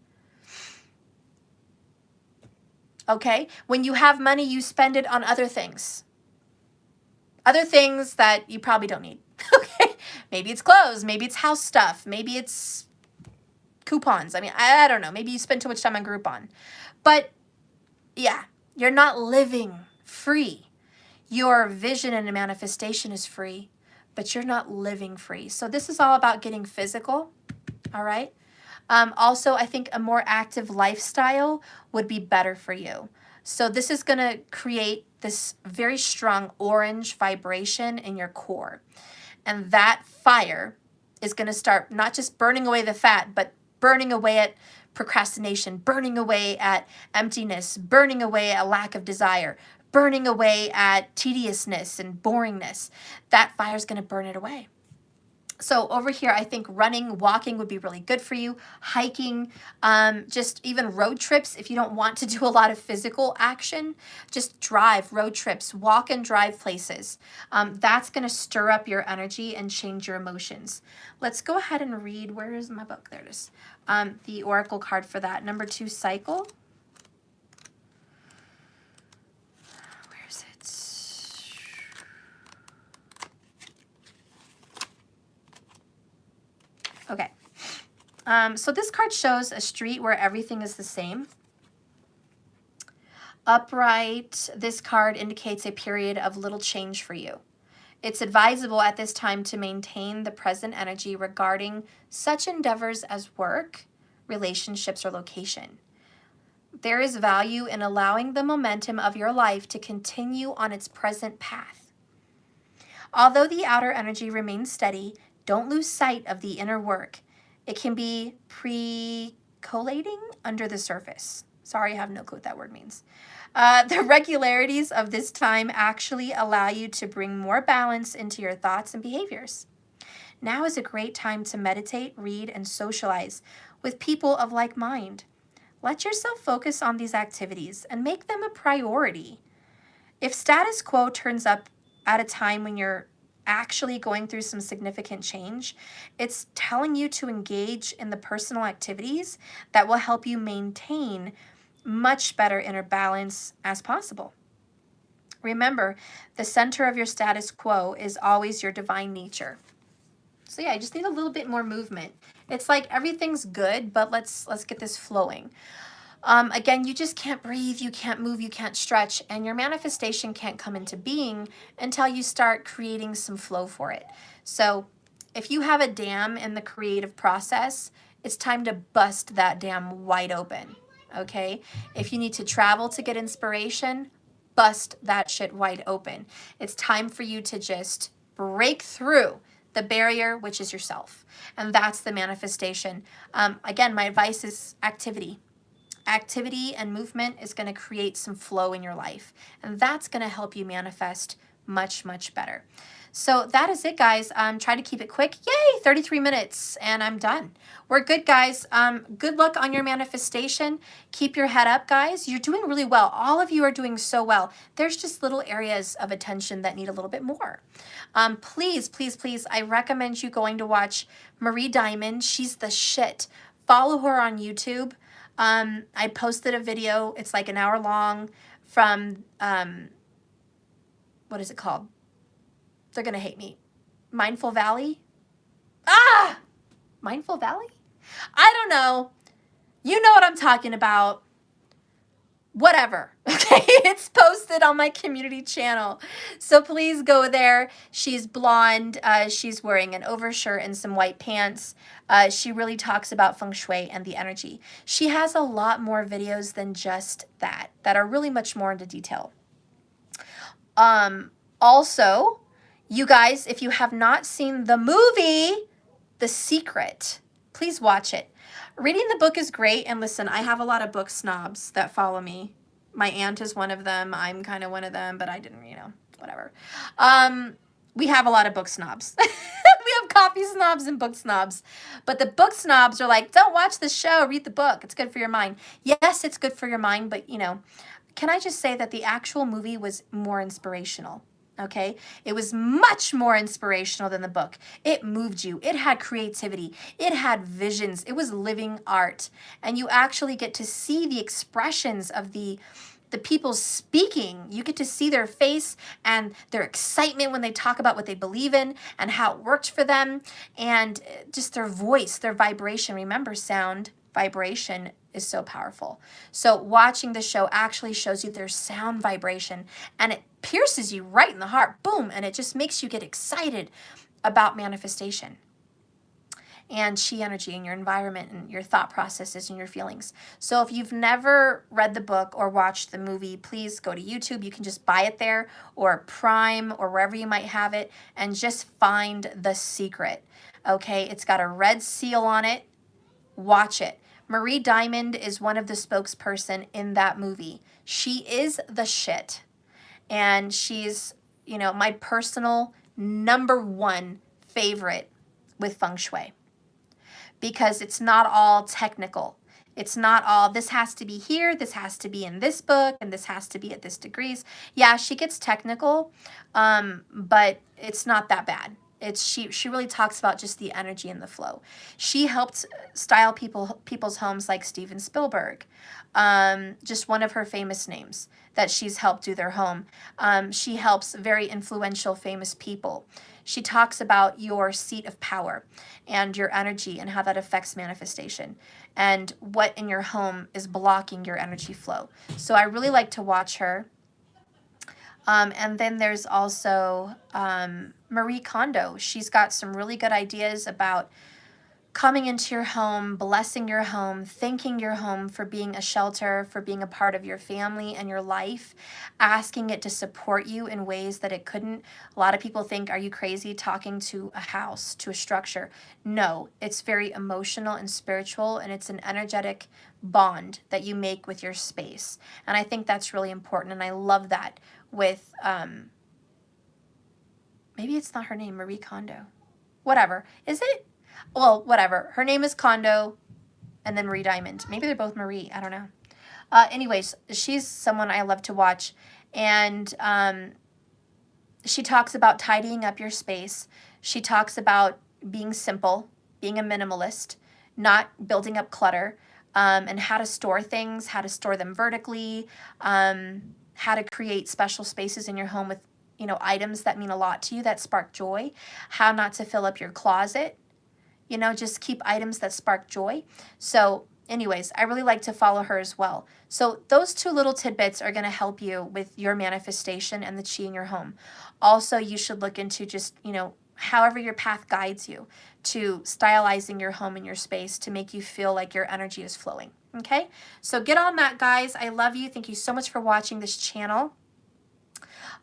Okay? When you have money, you spend it on other things. Other things that you probably don't need. Okay? Maybe it's clothes, maybe it's house stuff, maybe it's coupons. I mean, I don't know. Maybe you spend too much time on Groupon. But yeah, you're not living free. Your vision and manifestation is free, but you're not living free. So this is all about getting physical, all right? Also, I think a more active lifestyle would be better for you. So this is going to create this very strong orange vibration in your core. And that fire is going to start not just burning away the fat, but burning away at procrastination, burning away at emptiness, burning away at lack of desire, burning away at tediousness and boringness. That fire is going to burn it away. So over here, I think running, walking would be really good for you. Hiking, just even road trips. If you don't want to do a lot of physical action, just drive, road trips, walk and drive places. That's going to stir up your energy and change your emotions. Let's go ahead and read. Where is my book? There it is. The oracle card for that. Number 2 cycle. Where is it? Okay, so this card shows a street where everything is the same. Upright, this card indicates a period of little change for you. It's advisable at this time to maintain the present energy regarding such endeavors as work, relationships, or location. There is value in allowing the momentum of your life to continue on its present path. Although the outer energy remains steady, don't lose sight of the inner work. It can be percolating under the surface. Sorry, I have no clue what that word means. The regularities of this time actually allow you to bring more balance into your thoughts and behaviors. Now is a great time to meditate, read, and socialize with people of like mind. Let yourself focus on these activities and make them a priority. If status quo turns up at a time when you're actually going through some significant change, it's telling you to engage in the personal activities that will help you maintain much better inner balance as possible. Remember, the center of your status quo is always your divine nature. So yeah, I just need a little bit more movement. It's like everything's good, but let's get this flowing. Again, you just can't breathe, you can't move, you can't stretch, and your manifestation can't come into being until you start creating some flow for it. So if you have a dam in the creative process, it's time to bust that dam wide open, okay? If you need to travel to get inspiration, bust that shit wide open. It's time for you to just break through the barrier, which is yourself. And that's the manifestation. Again, my advice is activity. Activity and movement is going to create some flow in your life, and that's going to help you manifest much, much better. So that is it, guys. Try to keep it quick. Yay, 33 minutes, and I'm done. We're good, guys. Good luck on your manifestation. Keep your head up, guys. You're doing really well. All of you are doing so well. There's just little areas of attention that need a little bit more. Please, please, please, I recommend you going to watch Marie Diamond. She's the shit. Follow her on YouTube. I posted a video, it's like an hour long, from, what is it called? They're going to hate me. Mindful Valley? Mindful Valley? I don't know. You know what I'm talking about. Whatever, okay? It's posted on my community channel. So please go there. She's blonde. She's wearing an overshirt and some white pants. She really talks about feng shui and the energy. She has a lot more videos than just that are really much more into detail. Also, you guys, if you have not seen the movie, The Secret, please watch it. Reading the book is great, and listen, I have a lot of book snobs that follow me. My aunt is one of them. I'm kind of one of them, but I didn't, whatever. We have a lot of book snobs. We have coffee snobs and book snobs. But the book snobs are like, don't watch the show, read the book. It's good for your mind. Yes, it's good for your mind, but, can I just say that the actual movie was more inspirational? Okay, it was much more inspirational than the book. It moved you. It had creativity. It had visions. It was living art. And you actually get to see the expressions of the people speaking. You get to see their face and their excitement when they talk about what they believe in and how it worked for them, and just their voice, their vibration. Remember, sound, vibration is so powerful. So watching the show actually shows you their sound vibration, and it pierces you right in the heart, boom, and it just makes you get excited. about manifestation and chi energy in your environment and your thought processes and your feelings. So if you've never read the book or watched the movie, please go to YouTube. You can just buy it there or Prime or wherever you might have it and just find The Secret. Okay, it's got a red seal on it. Watch it. Marie Diamond is one of the spokesperson in that movie. She is the shit. And she's, you know, my personal #1 favorite with feng shui. Because it's not all technical. It's not all, this has to be here, this has to be in this book, and this has to be at this degrees. Yeah, she gets technical, but it's not that bad. She really talks about just the energy and the flow. She helped style people's homes like Steven Spielberg, just one of her famous names that she's helped do their home. She helps very influential, famous people. She talks about your seat of power and your energy and how that affects manifestation and what in your home is blocking your energy flow. So I really like to watch her. And then there's also Marie Kondo. She's got some really good ideas about coming into your home, blessing your home, thanking your home for being a shelter, for being a part of your family and your life, asking it to support you in ways that it couldn't. A lot of people think, are you crazy talking to a house, to a structure? No, it's very emotional and spiritual, and it's an energetic bond that you make with your space. And I think that's really important, and I love that with, maybe it's not her name, Marie Kondo. Whatever. Is it? Well, whatever. Her name is Kondo, and then Marie Diamond. Maybe they're both Marie. I don't know. Anyways, she's someone I love to watch. And she talks about tidying up your space. She talks about being simple, being a minimalist, not building up clutter, and how to store things, how to store them vertically, how to create special spaces in your home with, you know, items that mean a lot to you, that spark joy, how not to fill up your closet. You know, just keep items that spark joy. So anyways, I really like to follow her as well. So those 2 little tidbits are going to help you with your manifestation and the chi in your home. Also, you should look into just, you know, however your path guides you to stylizing your home and your space to make you feel like your energy is flowing. Okay? So get on that, guys. I love you. Thank you so much for watching this channel.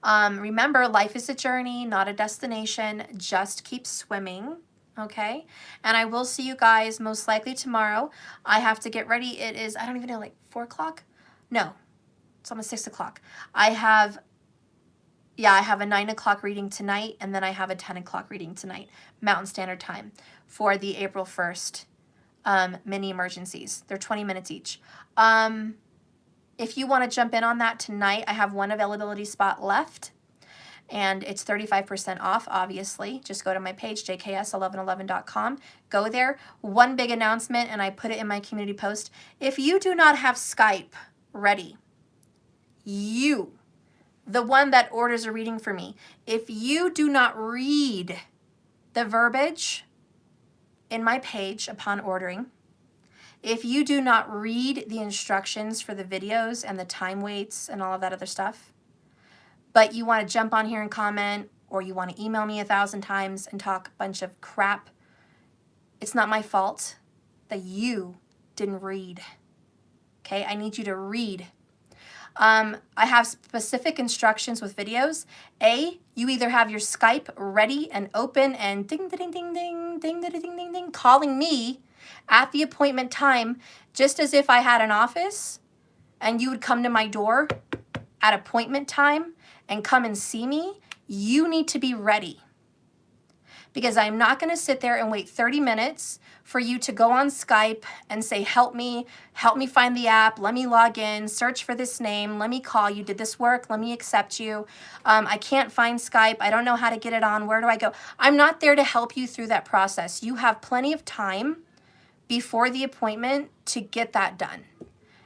Remember, life is a journey, not a destination. Just keep swimming. Okay, and I will see you guys most likely tomorrow. I have to get ready. It is, I don't even know, like 4 o'clock? No, it's almost 6 o'clock. I have a 9 o'clock reading tonight, and then I have a 10 o'clock reading tonight, Mountain Standard Time, for the April 1st mini emergencies. They're 20 minutes each. If you want to jump in on that tonight, I have 1 availability spot left. And it's 35% off, obviously. Just go to my page, jks1111.com. Go there. 1 big announcement, and I put it in my community post. If you do not have Skype ready, you, the one that orders a reading for me, if you do not read the verbiage in my page upon ordering, if you do not read the instructions for the videos and the time waits and all of that other stuff, but you want to jump on here and comment, or you want to email me 1,000 times and talk a bunch of crap, it's not my fault that you didn't read. Okay, I need you to read. I have specific instructions with videos. A, you either have your Skype ready and open and ding, ding, ding, ding, ding, ding, ding, ding, ding, calling me at the appointment time, just as if I had an office and you would come to my door at appointment time and come and see me. You need to be ready, because I'm not going to sit there and wait 30 minutes for you to go on Skype and say, help me find the app, let me log in, search for this name, let me call you, did this work, let me accept you, I can't find Skype, I don't know how to get it on, where do I go? I'm not there to help you through that process. You have plenty of time before the appointment to get that done.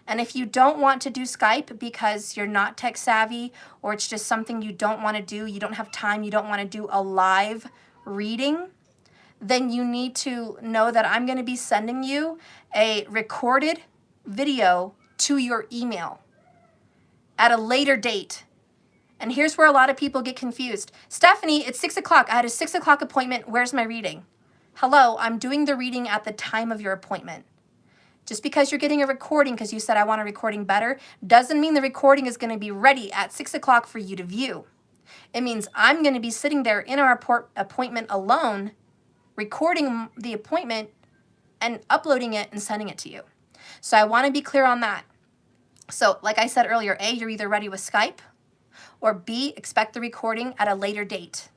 And if you don't want to do Skype because you're not tech savvy, or it's just something you don't want to do, you don't have time, you don't want to do a live reading, then you need to know that I'm going to be sending you a recorded video to your email at a later date. And here's where a lot of people get confused. Stephanie, it's 6 o'clock. I had a 6 o'clock appointment. Where's my reading? Hello, I'm doing the reading at the time of your appointment. Just because you're getting a recording because you said I want a recording better doesn't mean the recording is going to be ready at 6 o'clock for you to view. It means I'm going to be sitting there in our appointment alone, recording the appointment and uploading it and sending it to you. So I want to be clear on that. So like I said earlier, A, you're either ready with Skype, or B, expect the recording at a later date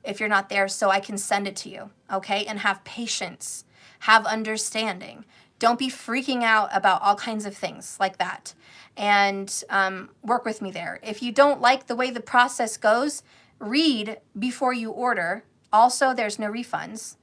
if you're not there so I can send it to you, okay? And have patience, have understanding. Don't be freaking out about all kinds of things like that. And work with me there. If you don't like the way the process goes, read before you order. Also, there's no refunds.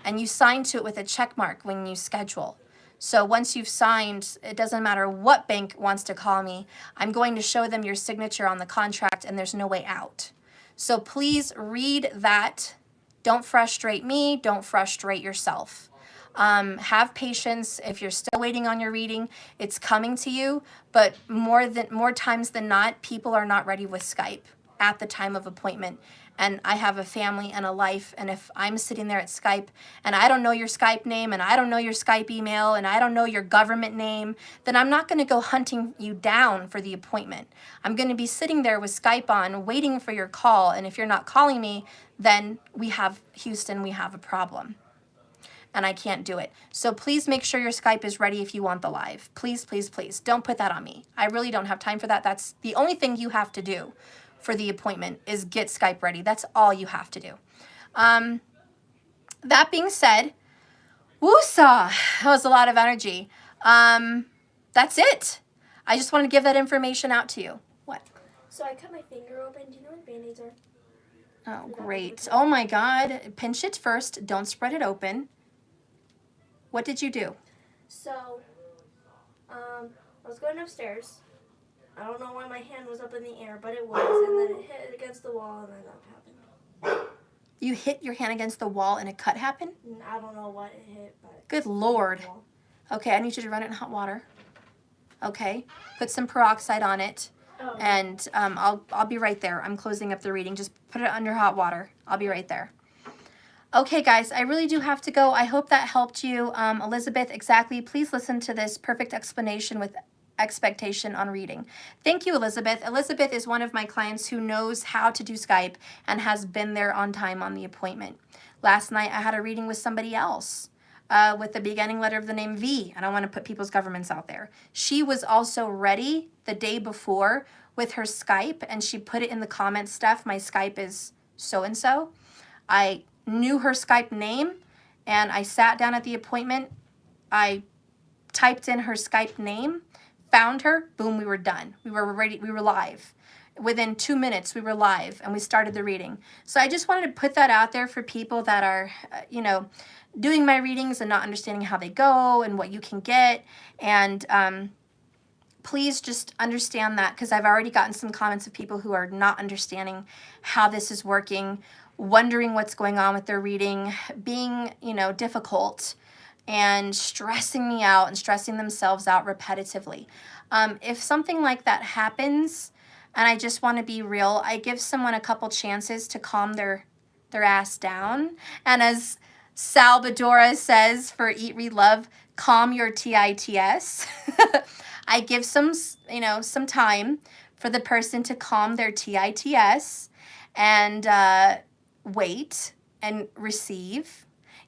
And you sign to it with a check mark when you schedule. So once you've signed, it doesn't matter what bank wants to call me, I'm going to show them your signature on the contract and there's no way out. So please read that. Don't frustrate me. Don't frustrate yourself. Have patience. If you're still waiting on your reading, it's coming to you. But more times than not, people are not ready with Skype at the time of appointment. And I have a family and a life, and if I'm sitting there at Skype and I don't know your Skype name and I don't know your Skype email and I don't know your government name, then I'm not going to go hunting you down for the appointment. I'm going to be sitting there with Skype on waiting for your call, and if you're not calling me, then we have a problem. And I can't do it. So please make sure your Skype is ready if you want the live. Please, please, please. Don't put that on me. I really don't have time for that. That's the only thing you have to do for the appointment is get Skype ready. That's all you have to do. That being said, woosah, that was a lot of energy. That's it. I just want to give that information out to you. What? So I cut my finger open. Do you know what Band-Aids are? Oh, great. Oh my God. Pinch it first. Don't spread it open. What did you do? So, I was going upstairs. I don't know why my hand was up in the air, but it was, and then it hit against the wall, and then that happened. You hit your hand against the wall and a cut happened? I don't know what it hit, but... Good Lord. Okay, I need you to run it in hot water. Okay, put some peroxide on it, and I'll be right there. I'm closing up the reading. Just put it under hot water. I'll be right there. Okay, guys, I really do have to go. I hope that helped you. Elizabeth, exactly. Please listen to this perfect explanation with expectation on reading. Thank you, Elizabeth. Elizabeth is one of my clients who knows how to do Skype and has been there on time on the appointment. Last night, I had a reading with somebody else with the beginning letter of the name V. I don't want to put people's governments out there. She was also ready the day before with her Skype, and she put it in the comments stuff. My Skype is so-and-so. I knew her Skype name, and I sat down at the appointment. I typed in her Skype name, found her, boom, we were done. We were ready, we were live. Within 2 minutes, we were live, and we started the reading. So I just wanted to put that out there for people that are, doing my readings and not understanding how they go and what you can get. And please just understand that, because I've already gotten some comments of people who are not understanding how this is working, wondering what's going on with their reading, being, difficult, and stressing me out and stressing themselves out repetitively. If something like that happens, and I just want to be real, I give someone a couple chances to calm their ass down. And as Salvadora says for Eat, Read, Love, calm your TITS. I give some time for the person to calm their TITS and wait and receive.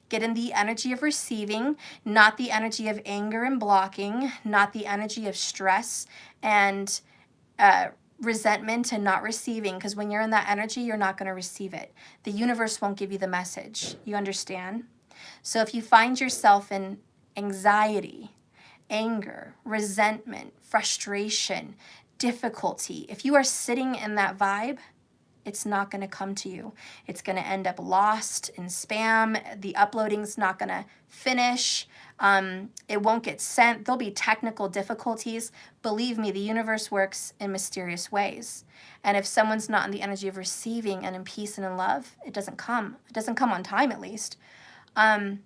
Get in the energy of receiving, not the energy of anger and blocking, not the energy of stress and resentment and not receiving, because when you're in that energy, you're not going to receive it. The universe won't give you the message. You understand? So if you find yourself in anxiety, anger, resentment, frustration, difficulty, if you are sitting in that vibe, it's not going to come to you. It's going to end up lost in spam. The uploading's not going to finish. It won't get sent. There'll be technical difficulties. Believe me, the universe works in mysterious ways. And if someone's not in the energy of receiving and in peace and in love, it doesn't come. It doesn't come on time, at least. And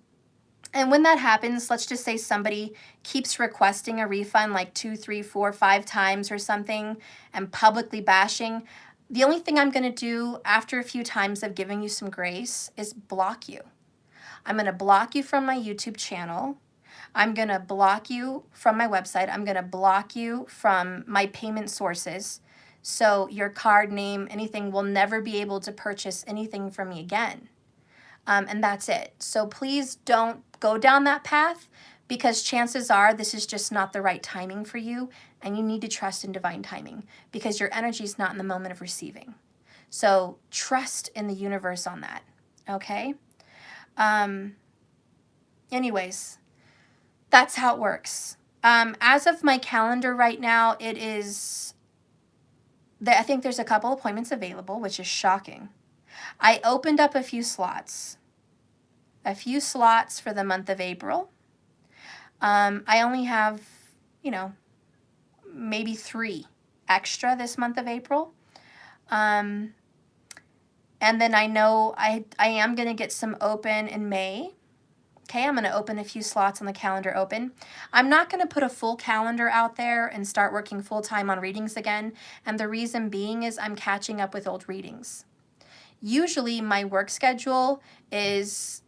when that happens, let's just say somebody keeps requesting a refund like 2, 3, 4, 5 times or something and publicly bashing. The only thing I'm going to do after a few times of giving you some grace is block you. I'm going to block you from my YouTube channel. I'm going to block you from my website. I'm going to block you from my payment sources. So your card name, anything, will never be able to purchase anything from me again. And that's it. So please don't go down that path, because chances are this is just not the right timing for you, and you need to trust in divine timing because your energy is not in the moment of receiving. So trust in the universe on that, okay? Anyways, that's how it works. As of my calendar right now, it is, I think there's a couple appointments available, which is shocking. I opened up a few slots for the month of April. I only have, maybe 3 extra this month of April. And then I know I am going to get some open in May. Okay, I'm going to open a few slots on the calendar open. I'm not going to put a full calendar out there and start working full-time on readings again. And the reason being is I'm catching up with old readings. Usually my work schedule is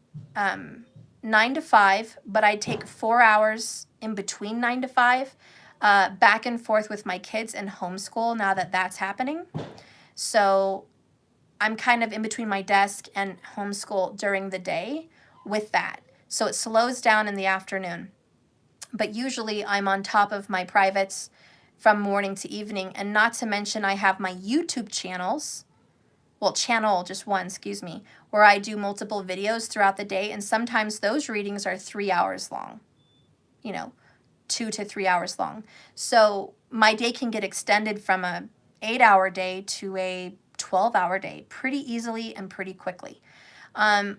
9 to 5, but I take 4 hours in between 9 to 5, back and forth with my kids and homeschool now that that's happening. So I'm kind of in between my desk and homeschool during the day with that. So it slows down in the afternoon. But usually I'm on top of my privates from morning to evening. And not to mention I have my YouTube channels. Well, channel, just one, excuse me, where I do multiple videos throughout the day. And sometimes those readings are 3 hours long, 2 to 3 hours long. So my day can get extended from a 8-hour day to a 12-hour day pretty easily and pretty quickly,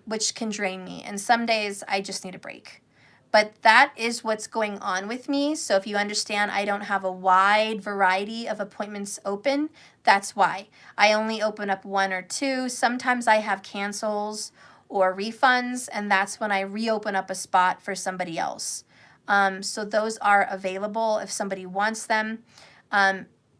which can drain me. And some days I just need a break. But that is what's going on with me. So if you understand, I don't have a wide variety of appointments open. That's why. I only open up 1 or 2. Sometimes I have cancels or refunds, and that's when I reopen up a spot for somebody else. So those are available if somebody wants them.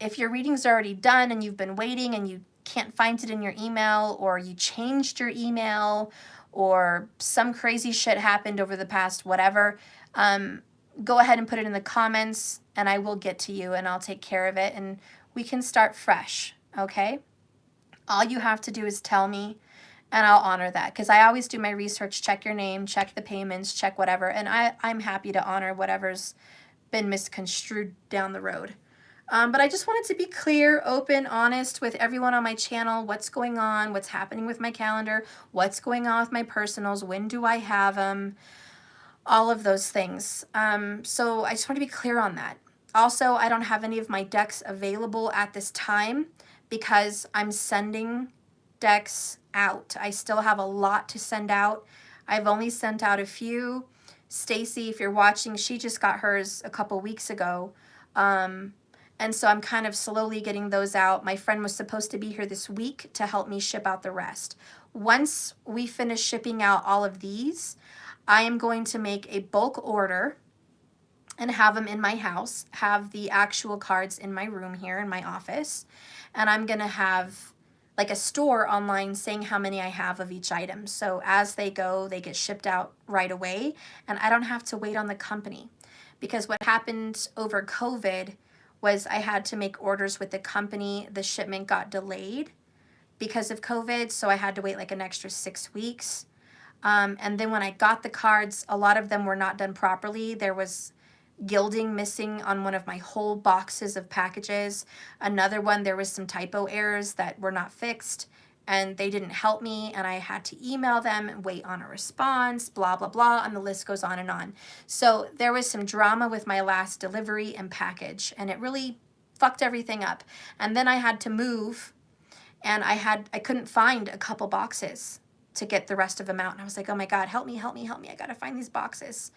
If your reading's already done and you've been waiting and you can't find it in your email, or you changed your email, or some crazy shit happened over the past whatever, go ahead and put it in the comments and I will get to you and I'll take care of it and we can start fresh, okay? All you have to do is tell me and I'll honor that, because I always do my research, check your name, check the payments, check whatever, and I'm happy to honor whatever's been misconstrued down the road. But I just wanted to be clear, open, honest with everyone on my channel, what's going on, what's happening with my calendar, what's going on with my personals, when do I have them, all of those things. So I just want to be clear on that. Also, I don't have any of my decks available at this time because I'm sending decks out. I still have a lot to send out. I've only sent out a few. Stacy, if you're watching, she just got hers a couple weeks ago. And so I'm kind of slowly getting those out. My friend was supposed to be here this week to help me ship out the rest. Once we finish shipping out all of these, I am going to make a bulk order and have them in my house, have the actual cards in my room here in my office. And I'm going to have like a store online saying how many I have of each item. So as they go, they get shipped out right away. And I don't have to wait on the company. Because what happened over COVID was I had to make orders with the company. The shipment got delayed because of COVID, so I had to wait like an extra 6 weeks. And then when I got the cards, a lot of them were not done properly. There was gilding missing on one of my whole boxes of packages. Another one, there was some typo errors that were not fixed, and they didn't help me, and I had to email them and wait on a response, blah, blah, blah, and the list goes on and on. So there was some drama with my last delivery and package, and it really fucked everything up. And then I had to move, and I couldn't find a couple boxes to get the rest of them out. And I was like, oh my God, help me, help me, help me. I gotta find these boxes.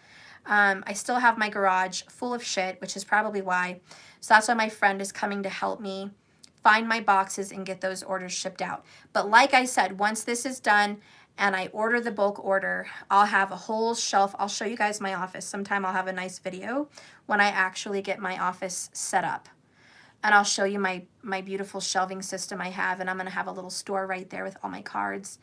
I still have my garage full of shit, which is probably why. So that's why my friend is coming to help me find my boxes and get those orders shipped out. But like I said, once this is done and I order the bulk order, I'll have a whole shelf. I'll show you guys my office. Sometime I'll have a nice video when I actually get my office set up. and I'll show you my beautiful shelving system I have, and I'm going to have a little store right there with all my cards.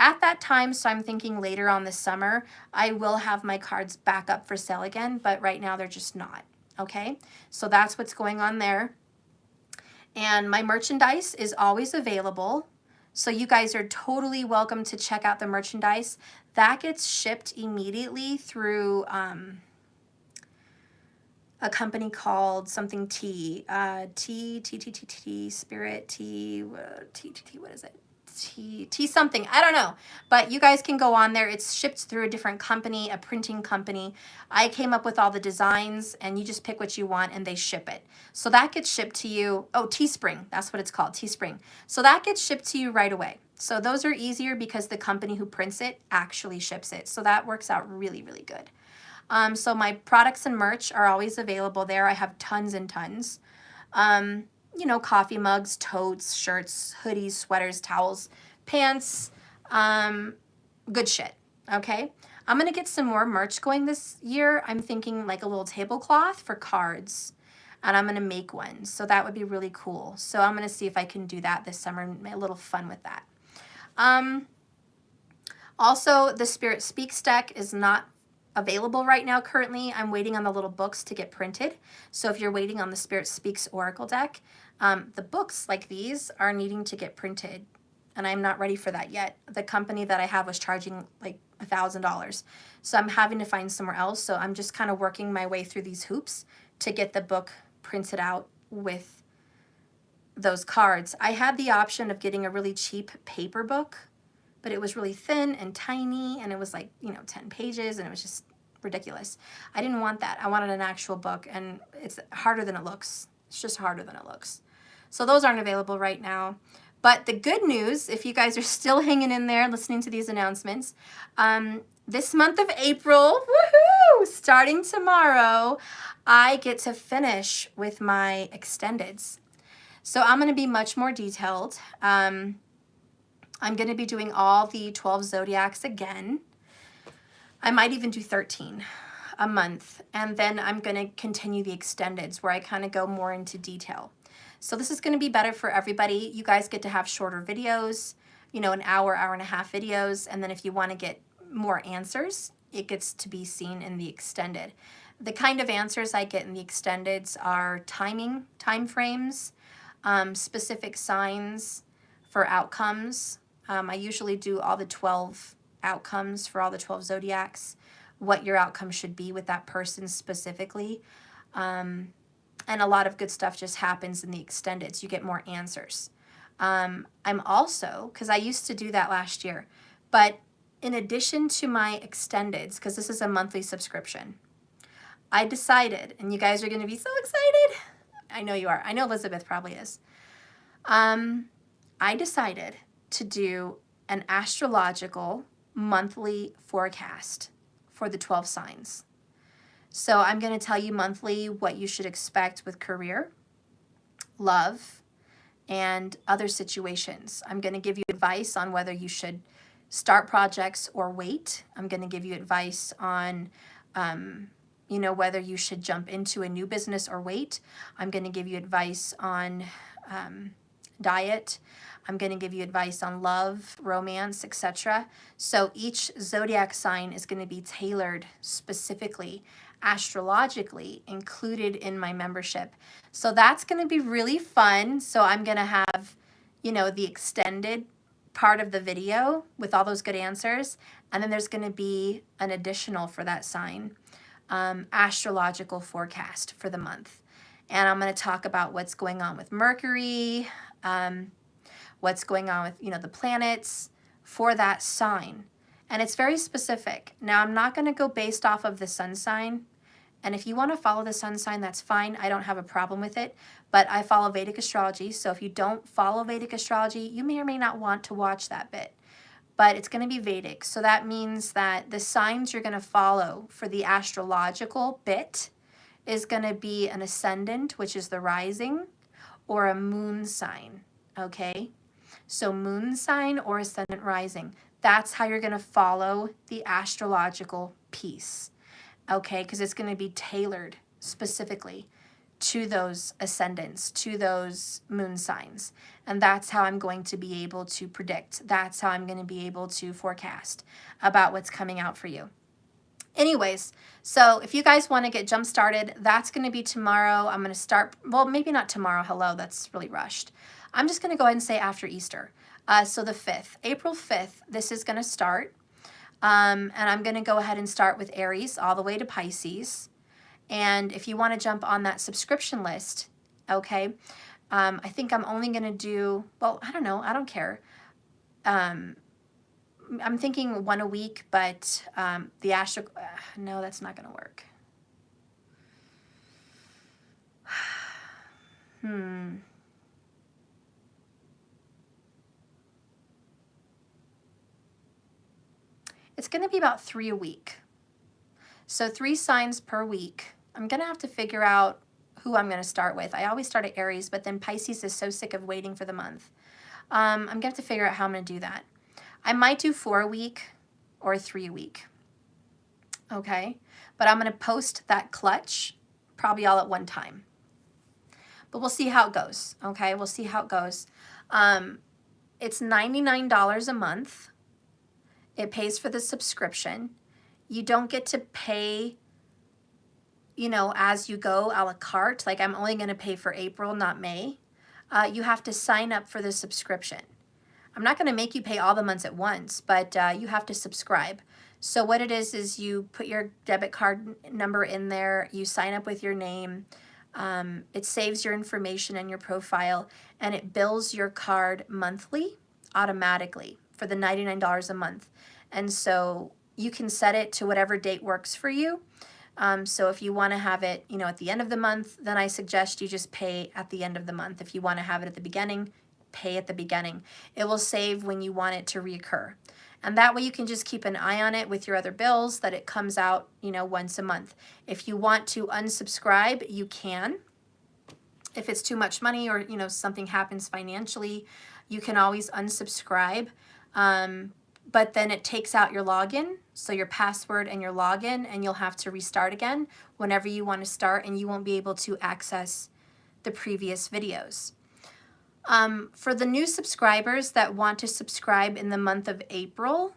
At that time, so I'm thinking later on this summer, I will have my cards back up for sale again, but right now they're just not, okay? So that's what's going on there. And my merchandise is always available, so you guys are totally welcome to check out the merchandise. That gets shipped immediately through a company called something T, Spirit T, what is it? T something, I don't know, but you guys can go on there. It's shipped through a different company, a printing company. I came up with all the designs, and you just pick what you want and they ship it. So that gets shipped to you. Oh, Teespring, that's what it's called, Teespring. So that gets shipped to you right away. So those are easier because the company who prints it actually ships it. So that works out really, really good. So my products and merch are always available there. I have tons and tons. You know, coffee mugs, totes, shirts, hoodies, sweaters, towels, pants, good shit, okay? I'm going to get some more merch going this year. I'm thinking like a little tablecloth for cards, and I'm going to make one. So that would be really cool. So I'm going to see if I can do that this summer and make a little fun with that. Also, the Spirit Speaks deck is not available right now currently. I'm waiting on the little books to get printed. So if you're waiting on the Spirit Speaks Oracle deck, the books like these are needing to get printed, and I'm not ready for that yet. The company that I have was charging like $1,000. So I'm having to find somewhere else. So I'm just kind of working my way through these hoops to get the book printed out with those cards. I had the option of getting a really cheap paper book, but it was really thin and tiny, and it was like, you know, 10 pages, and it was just ridiculous. I didn't want that. I wanted an actual book, and it's harder than it looks. It's just harder than it looks. So those aren't available right now. But the good news, if you guys are still hanging in there listening to these announcements, this month of April, woohoo, starting tomorrow, I get to finish with my extendeds. So I'm going to be much more detailed. I'm going to be doing all the 12 zodiacs again. I might even do 13 a month. And then I'm going to continue the extendeds where I kind of go more into detail. So this is going to be better for everybody. You guys get to have shorter videos, you know, an hour, hour and a half videos. And then if you want to get more answers, it gets to be seen in the extended. The kind of answers I get in the extendeds are time frames, specific signs for outcomes. I usually do all the 12 outcomes for all the 12 zodiacs, what your outcome should be with that person specifically. And a lot of good stuff just happens in the extendeds. You get more answers. I'm also, because I used to do that last year, but in addition to my extendeds, because this is a monthly subscription, I decided, and you guys are going to be so excited. I know you are. I know Elizabeth probably is. I decided to do an astrological monthly forecast for the 12 signs. So I'm going to tell you monthly what you should expect with career, love, and other situations. I'm going to give you advice on whether you should start projects or wait. I'm going to give you advice on, you know, whether you should jump into a new business or wait. I'm going to give you advice on diet. I'm going to give you advice on love, romance, etc. So each zodiac sign is going to be tailored specifically, astrologically, included in my membership. So that's going to be really fun. So I'm going to have, you know, the extended part of the video with all those good answers. And then there's going to be an additional for that sign, astrological forecast for the month. And I'm going to talk about what's going on with Mercury, what's going on with, you know, the planets for that sign. And it's very specific. Now, I'm not going to go based off of the sun sign. And if you want to follow the sun sign, that's fine. I don't have a problem with it. But I follow Vedic astrology. So if you don't follow Vedic astrology, you may or may not want to watch that bit. But it's going to be Vedic. So that means that the signs you're going to follow for the astrological bit is going to be an ascendant, which is the rising, or a moon sign. Okay? So moon sign or ascendant rising. That's how you're going to follow the astrological piece. Okay? Because it's going to be tailored specifically to those ascendants, to those moon signs. And that's how I'm going to be able to predict. That's how I'm going to be able to forecast about what's coming out for you. Anyways, so if you guys want to get jump started, that's going to be tomorrow. I'm going to start, well, maybe not tomorrow. Hello, that's really rushed. I'm just going to go ahead and say after Easter. So the 5th, April 5th, this is going to start. And I'm going to go ahead and start with Aries all the way to Pisces. And if you want to jump on that subscription list, okay, I think I'm only going to do, well, I don't know. I don't care. I'm thinking one a week, but the no, that's not going to work. It's going to be about 3 a week. So 3 signs per week. I'm going to have to figure out who I'm going to start with. I always start at Aries, but then Pisces is so sick of waiting for the month. I'm going to have to figure out how I'm going to do that. I might do 4 a week or 3 a week. Okay? But I'm going to post that clutch probably all at one time. But we'll see how it goes. Okay? We'll see how it goes. It's $99 a month. It pays for the subscription. You don't get to pay, you know, as you go a la carte. Like I'm only going to pay for April, not May. You have to sign up for the subscription. I'm not going to make you pay all the months at once, but you have to subscribe. So what it is you put your debit card number in there, you sign up with your name, it saves your information and your profile, and it bills your card monthly automatically for the $99 a month. And so you can set it to whatever date works for you. So if you want to have it, you know, at the end of the month, then I suggest you just pay at the end of the month. If you want to have it at the beginning, pay at the beginning. It will save when you want it to reoccur. And that way you can just keep an eye on it with your other bills that it comes out, you know, once a month. If you want to unsubscribe, you can. If it's too much money or, you know, something happens financially, you can always unsubscribe. But then it takes out your login, so your password and your login, and you'll have to restart again whenever you want to start, and you won't be able to access the previous videos. For the new subscribers that want to subscribe in the month of April,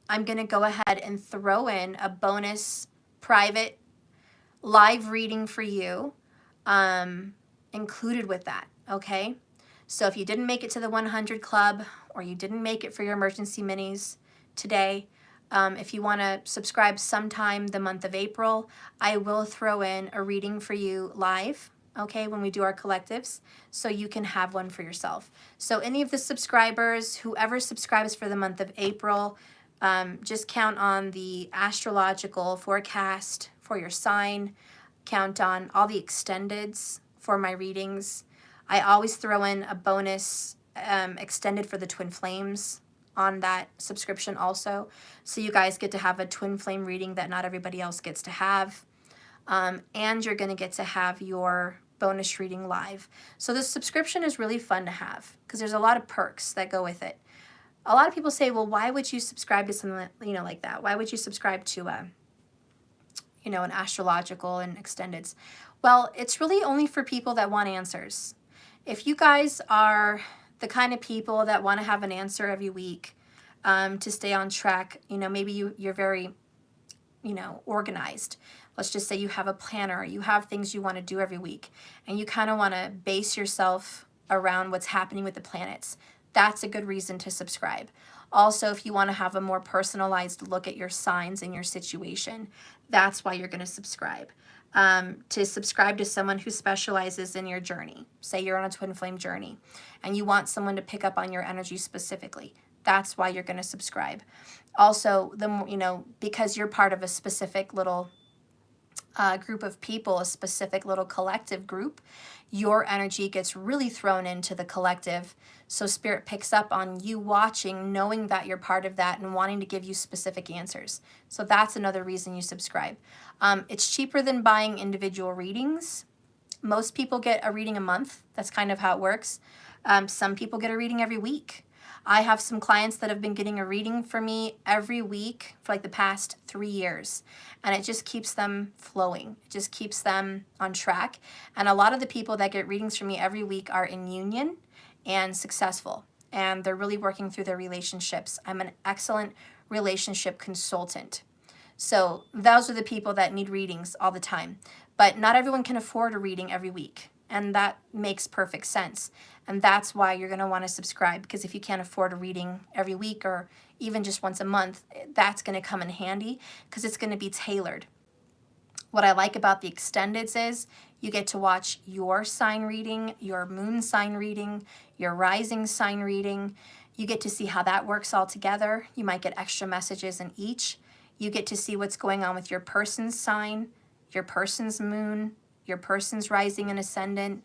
I'm going to go ahead and throw in a bonus private live reading for you included with that, okay? So if you didn't make it to the 100 Club or you didn't make it for your emergency minis today, if you want to subscribe sometime the month of April, I will throw in a reading for you live, okay, when we do our collectives, so you can have one for yourself. So any of the subscribers, whoever subscribes for the month of April, just count on the astrological forecast for your sign, count on all the extendeds for my readings. I always throw in a bonus extended for the twin flames on that subscription also. So you guys get to have a twin flame reading that not everybody else gets to have. And you're going to get to have your bonus reading live. So this subscription is really fun to have because there's a lot of perks that go with it. A lot of people say, well, why would you subscribe to something, you know, like that? Why would you subscribe to you know, an astrological and extendeds? Well, it's really only for people that want answers. If you guys are the kind of people that want to have an answer every week to stay on track, you know, maybe you're very, you know, organized. Let's just say you have a planner, you have things you want to do every week, and you kind of want to base yourself around what's happening with the planets. That's a good reason to subscribe. Also, if you want to have a more personalized look at your signs and your situation, that's why you're going to subscribe. To subscribe to someone who specializes in your journey. Say you're on a twin flame journey and you want someone to pick up on your energy specifically. That's why you're going to subscribe. Also, you know, because you're part of a specific little group of people, a specific little collective group, your energy gets really thrown into the collective. So Spirit picks up on you watching, knowing that you're part of that and wanting to give you specific answers. So that's another reason you subscribe. It's cheaper than buying individual readings. Most people get a reading a month. That's kind of how it works. Some people get a reading every week. I have some clients that have been getting a reading from me every week for like the past 3 years, and it just keeps them flowing. It just keeps them on track. And a lot of the people that get readings from me every week are in union and successful, and they're really working through their relationships. I'm an excellent relationship consultant. So those are the people that need readings all the time. But not everyone can afford a reading every week, and that makes perfect sense. And that's why you're going to want to subscribe, because if you can't afford a reading every week or even just once a month, that's going to come in handy because it's going to be tailored. What I like about the extendeds is you get to watch your sign reading, your moon sign reading, your rising sign reading. You get to see how that works all together. You might get extra messages in each. You get to see what's going on with your person's sign, your person's moon, your person's rising and ascendant.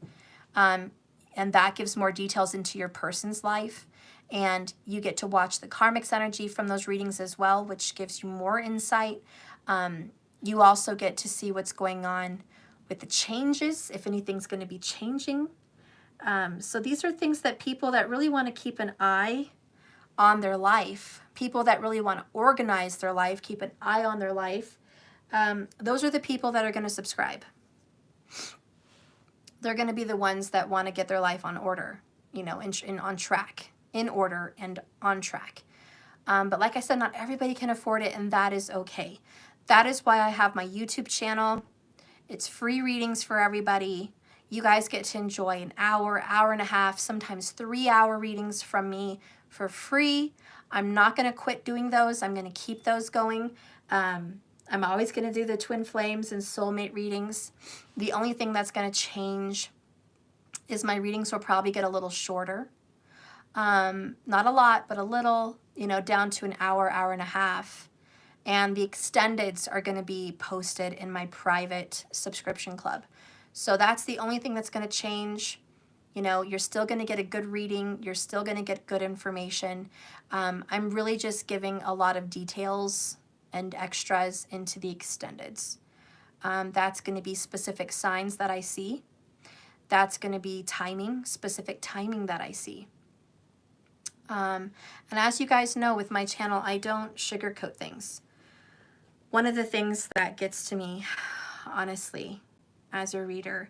And that gives more details into your person's life. And you get to watch the karmic's energy from those readings as well, which gives you more insight. You also get to see what's going on with the changes, if anything's going to be changing. So these are things that people that really want to keep an eye on their life, people that really want to organize their life, keep an eye on their life, those are the people that are going to subscribe. They're going to be the ones that want to get their life on order, you know, on track, in order and on track. But like I said, not everybody can afford it, and that is okay. That is why I have my YouTube channel. It's free readings for everybody. You guys get to enjoy an hour, hour and a half, sometimes 3-hour readings from me for free. I'm not going to quit doing those. I'm going to keep those going. I'm always going to do the twin flames and soulmate readings. The only thing that's going to change is my readings will probably get a little shorter. Not a lot, but a little, you know, down to an hour, hour and a half. And the extendeds are going to be posted in my private subscription club. So that's the only thing that's going to change. You know, you're still going to get a good reading. You're still going to get good information. I'm really just giving a lot of details and extras into the extendeds. That's going to be specific signs that I see. That's going to be timing, specific timing that I see. And as you guys know, with my channel, I don't sugarcoat things. One of the things that gets to me, honestly, as a reader,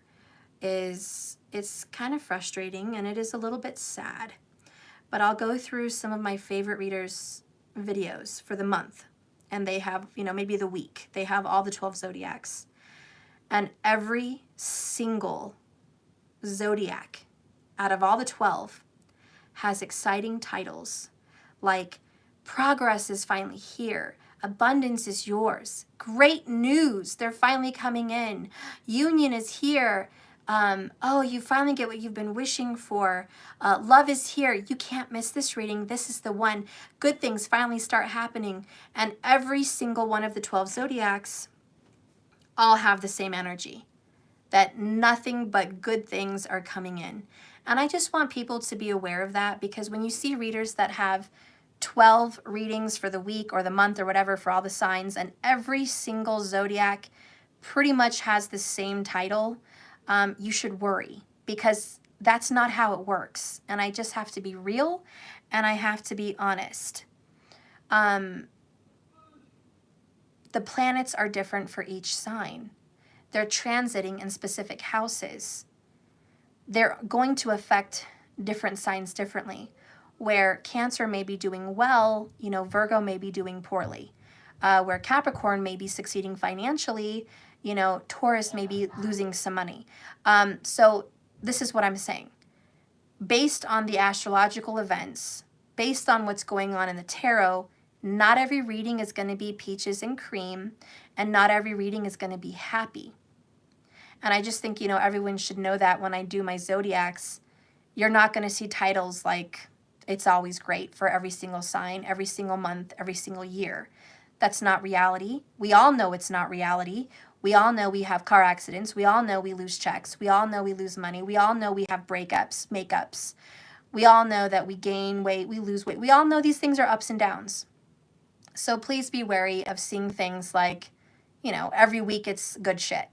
is it's kind of frustrating and it is a little bit sad. But I'll go through some of my favorite readers' videos for the month. And they have, you know, maybe the week. They have all the 12 zodiacs. And every single zodiac out of all the 12 has exciting titles like progress is finally here, abundance is yours, great news, they're finally coming in, union is here, oh, you finally get what you've been wishing for, love is here, you can't miss this reading, this is the one, good things finally start happening. And every single one of the 12 zodiacs all have the same energy, that nothing but good things are coming in. And I just want people to be aware of that, because when you see readers that have 12 readings for the week or the month or whatever for all the signs, and every single zodiac pretty much has the same title, you should worry, because that's not how it works. And I just have to be real and I have to be honest. The planets are different for each sign. They're transiting in specific houses. They're going to affect different signs differently. Where Cancer may be doing well, you know, Virgo may be doing poorly. Where Capricorn may be succeeding financially, you know, Taurus may be losing some money. So this is what I'm saying. Based on the astrological events, based on what's going on in the tarot, not every reading is going to be peaches and cream, and not every reading is going to be happy. And I just think, you know, everyone should know that when I do my zodiacs, you're not going to see titles like it's always great for every single sign, every single month, every single year. That's not reality. We all know it's not reality. We all know we have car accidents. We all know we lose checks. We all know we lose money. We all know we have breakups, makeups. We all know that we gain weight, we lose weight. We all know these things are ups and downs. So please be wary of seeing things like, you know, every week it's good shit.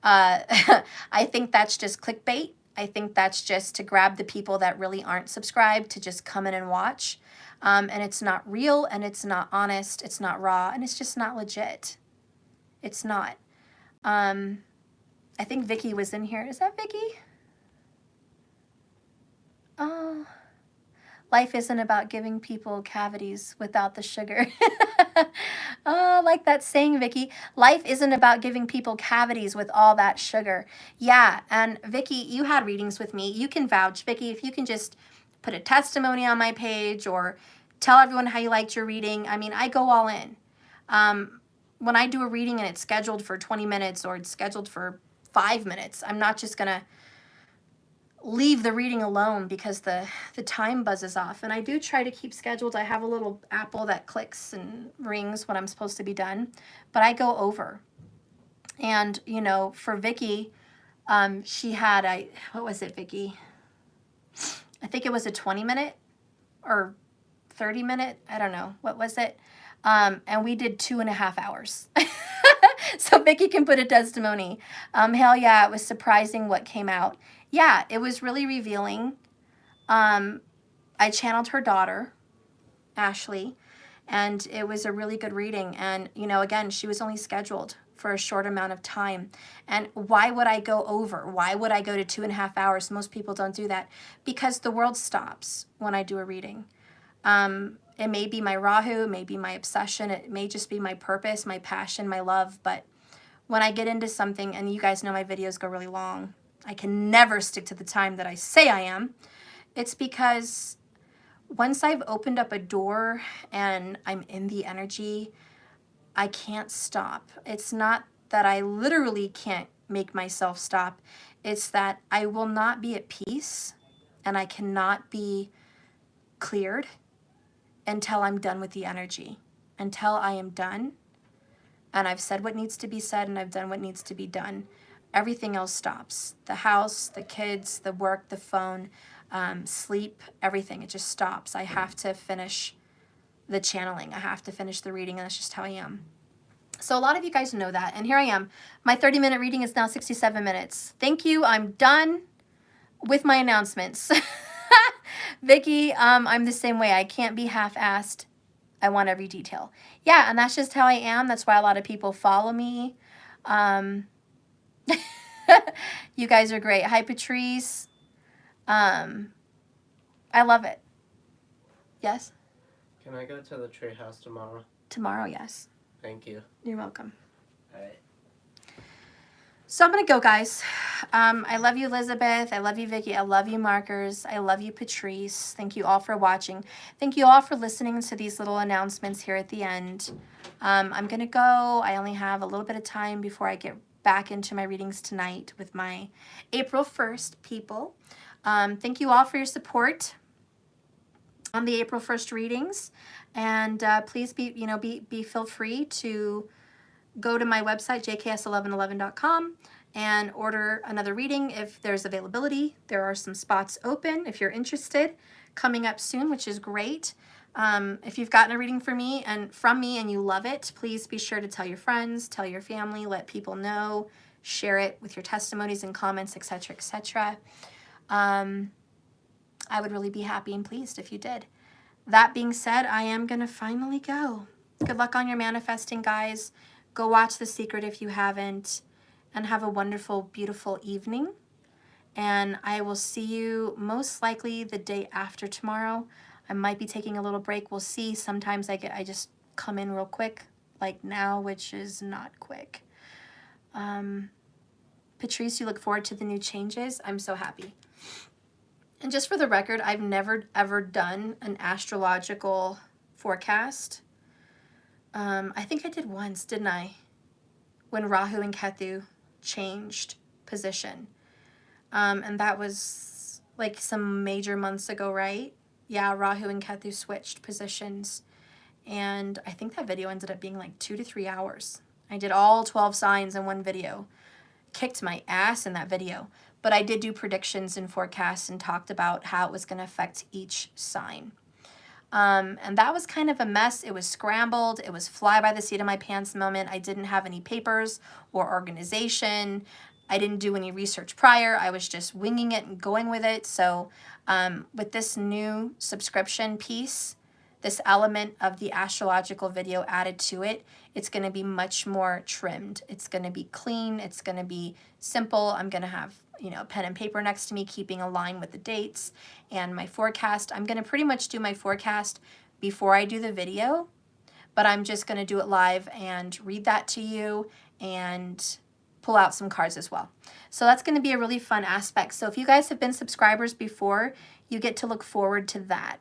I think that's just clickbait. I think that's just to grab the people that really aren't subscribed to just come in and watch. And it's not real, and it's not honest, it's not raw, and it's just not legit. It's not. I think Vicky was in here. Is that Vicky? Oh, life isn't about giving people cavities without the sugar. Oh, I like that saying, Vicky. Life isn't about giving people cavities with all that sugar. Yeah, and Vicky, you had readings with me. You can vouch, Vicky, if you can just put a testimony on my page or tell everyone how you liked your reading. I mean, I go all in. When I do a reading and it's scheduled for 20 minutes or it's scheduled for 5 minutes, I'm not just going to leave the reading alone because the time buzzes off. And I do try to keep scheduled. I have a little apple that clicks and rings when I'm supposed to be done, but I go over. And, you know, for Vicky, she had what was it, Vicky? I think it was a 20-minute or 30-minute. I don't know. What was it? And we did 2.5 hours. So Vicky can put a testimony. Hell yeah, it was surprising what came out. Yeah, it was really revealing. I channeled her daughter, Ashley, and it was a really good reading. And, you know, again, she was only scheduled for a short amount of time. And why would I go over? Why would I go to 2.5 hours? Most people don't do that because the world stops when I do a reading. It may be my Rahu, it may be my obsession, it may just be my purpose, my passion, my love. But when I get into something, and you guys know my videos go really long, I can never stick to the time that I say I am. It's because once I've opened up a door and I'm in the energy, I can't stop. It's not that I literally can't make myself stop. It's that I will not be at peace and I cannot be cleared until I'm done with the energy. Until I am done and I've said what needs to be said and I've done what needs to be done, everything else stops. The house, the kids, the work, the phone, sleep, everything. It just stops. I have to finish the channeling. I have to finish the reading, and that's just how I am. So a lot of you guys know that. And here I am. My 30-minute reading is now 67 minutes. Thank you. I'm done with my announcements. Vicky, I'm the same way. I can't be half-assed. I want every detail. Yeah, and that's just how I am. That's why a lot of people follow me. You guys are great. Hi, Patrice. I love it. Yes? Can I go to the treehouse tomorrow? Tomorrow, yes. Thank you. You're welcome. All right. So I'm going to go, guys. I love you, Elizabeth. I love you, Vicky. I love you, Markers. I love you, Patrice. Thank you all for watching. Thank you all for listening to these little announcements here at the end. I'm going to go. I only have a little bit of time before I get back into my readings tonight with my April 1st people. Thank you all for your support on the April 1st readings. And please feel free to go to my website, jks1111.com, and order another reading if there's availability. There are some spots open if you're interested, coming up soon, which is great. If you've gotten a reading from me and you love it, please be sure to tell your friends, tell your family, let people know, share it with your testimonies and comments, etc., etc. I would really be happy and pleased if you did. That being said, I am going to finally go. Good luck on your manifesting, guys. Go watch The Secret if you haven't, and have a wonderful, beautiful evening. And I will see you most likely the day after tomorrow. I might be taking a little break. We'll see. Sometimes I just come in real quick, like now, which is not quick. Patrice, you look forward to the new changes. I'm so happy. And just for the record, I've never, ever done an astrological forecast. I think I did once, didn't I? When Rahu and Ketu changed position. And that was like some major months ago, right? Yeah, Rahu and Ketu switched positions. And I think that video ended up being like 2 to 3 hours. I did all 12 signs in one video. Kicked my ass in that video. But I did do predictions and forecasts and talked about how it was going to affect each sign. And that was kind of a mess. It was scrambled. It was fly by the seat of my pants moment. I didn't have any papers or organization. I didn't do any research prior. I was just winging it and going with it. So with this new subscription piece, this element of the astrological video added to it, it's going to be much more trimmed. It's going to be clean. It's going to be simple. I'm going to have, you know, a pen and paper next to me, keeping a line with the dates and my forecast. I'm going to pretty much do my forecast before I do the video, but I'm just going to do it live and read that to you and pull out some cards as well. So that's going to be a really fun aspect. So if you guys have been subscribers before, you get to look forward to that.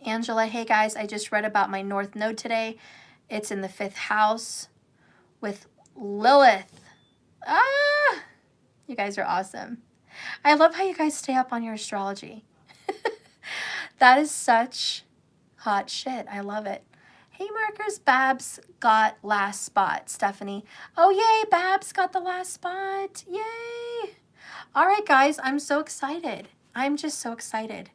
Angela, hey guys, I just read about my North Node today. It's in the 5th house with Lilith. Ah, you guys are awesome. I love how you guys stay up on your astrology. That is such hot shit. I love it. Hey Markers, Babs got last spot, Stephanie. Oh yay, Babs got the last spot. Yay. All right guys, I'm so excited. I'm just so excited.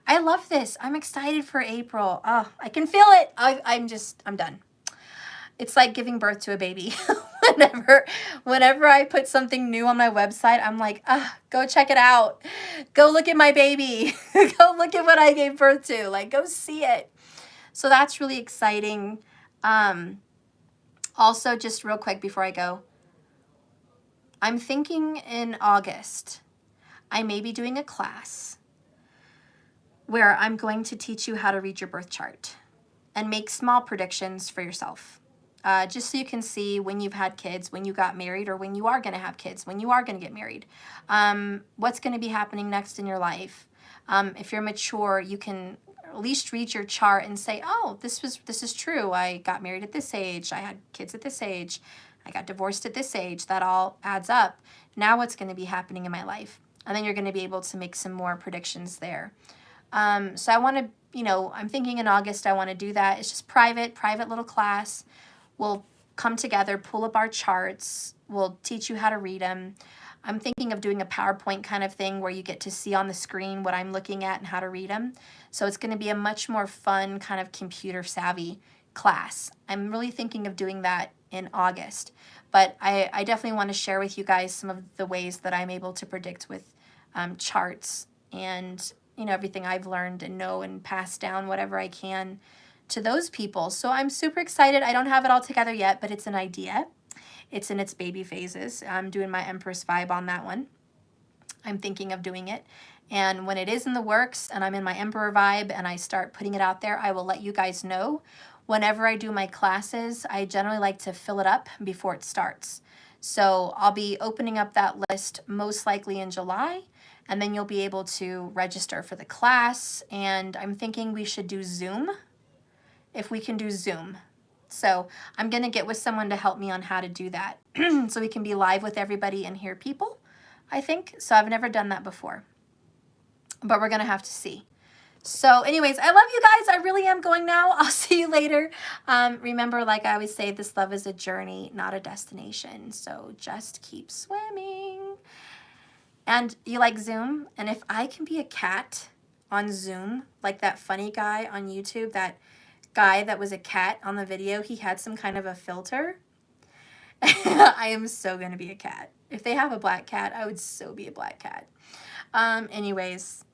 I love this. I'm excited for April. Oh, I can feel it. I'm done. It's like giving birth to a baby. Whenever I put something new on my website, I'm like, go check it out. Go look at my baby. Go look at what I gave birth to. Like, go see it. So that's really exciting. Also, just real quick before I go, I'm thinking in August, I may be doing a class where I'm going to teach you how to read your birth chart and make small predictions for yourself. Just so you can see when you've had kids, when you got married, or when you are going to have kids, when you are going to get married, what's going to be happening next in your life. If you're mature, you can at least read your chart and say, oh, this is true. I got married at this age. I had kids at this age. I got divorced at this age. That all adds up. Now what's going to be happening in my life? And then you're going to be able to make some more predictions there. So I want to, you know, I'm thinking in August I want to do that. It's just private little class. We'll come together, pull up our charts. We'll teach you how to read them. I'm thinking of doing a PowerPoint kind of thing where you get to see on the screen what I'm looking at and how to read them. So it's going to be a much more fun kind of computer savvy class. I'm really thinking of doing that in August. But I definitely want to share with you guys some of the ways that I'm able to predict with charts and, you know, everything I've learned and know and pass down whatever I can to those people. So I'm super excited. I don't have it all together yet, but it's an idea. It's in its baby phases. I'm doing my Empress vibe on that one. I'm thinking of doing it. And when it is in the works and I'm in my Emperor vibe and I start putting it out there, I will let you guys know. Whenever I do my classes, I generally like to fill it up before it starts. So I'll be opening up that list most likely in July, and then you'll be able to register for the class. And I'm thinking we should do Zoom, if we can do Zoom. So I'm going to get with someone to help me on how to do that so we can be live with everybody and hear people, I think. So I've never done that before, but we're going to have to see. So anyways, I love you guys. I really am going now. I'll see you later. Remember, like I always say, this love is a journey, not a destination. So just keep swimming. And you like Zoom? And if I can be a cat on Zoom, like that funny guy on YouTube, that guy that was a cat on the video, he had some kind of a filter. I am so going to be a cat. If they have a black cat, I would so be a black cat. Anyways,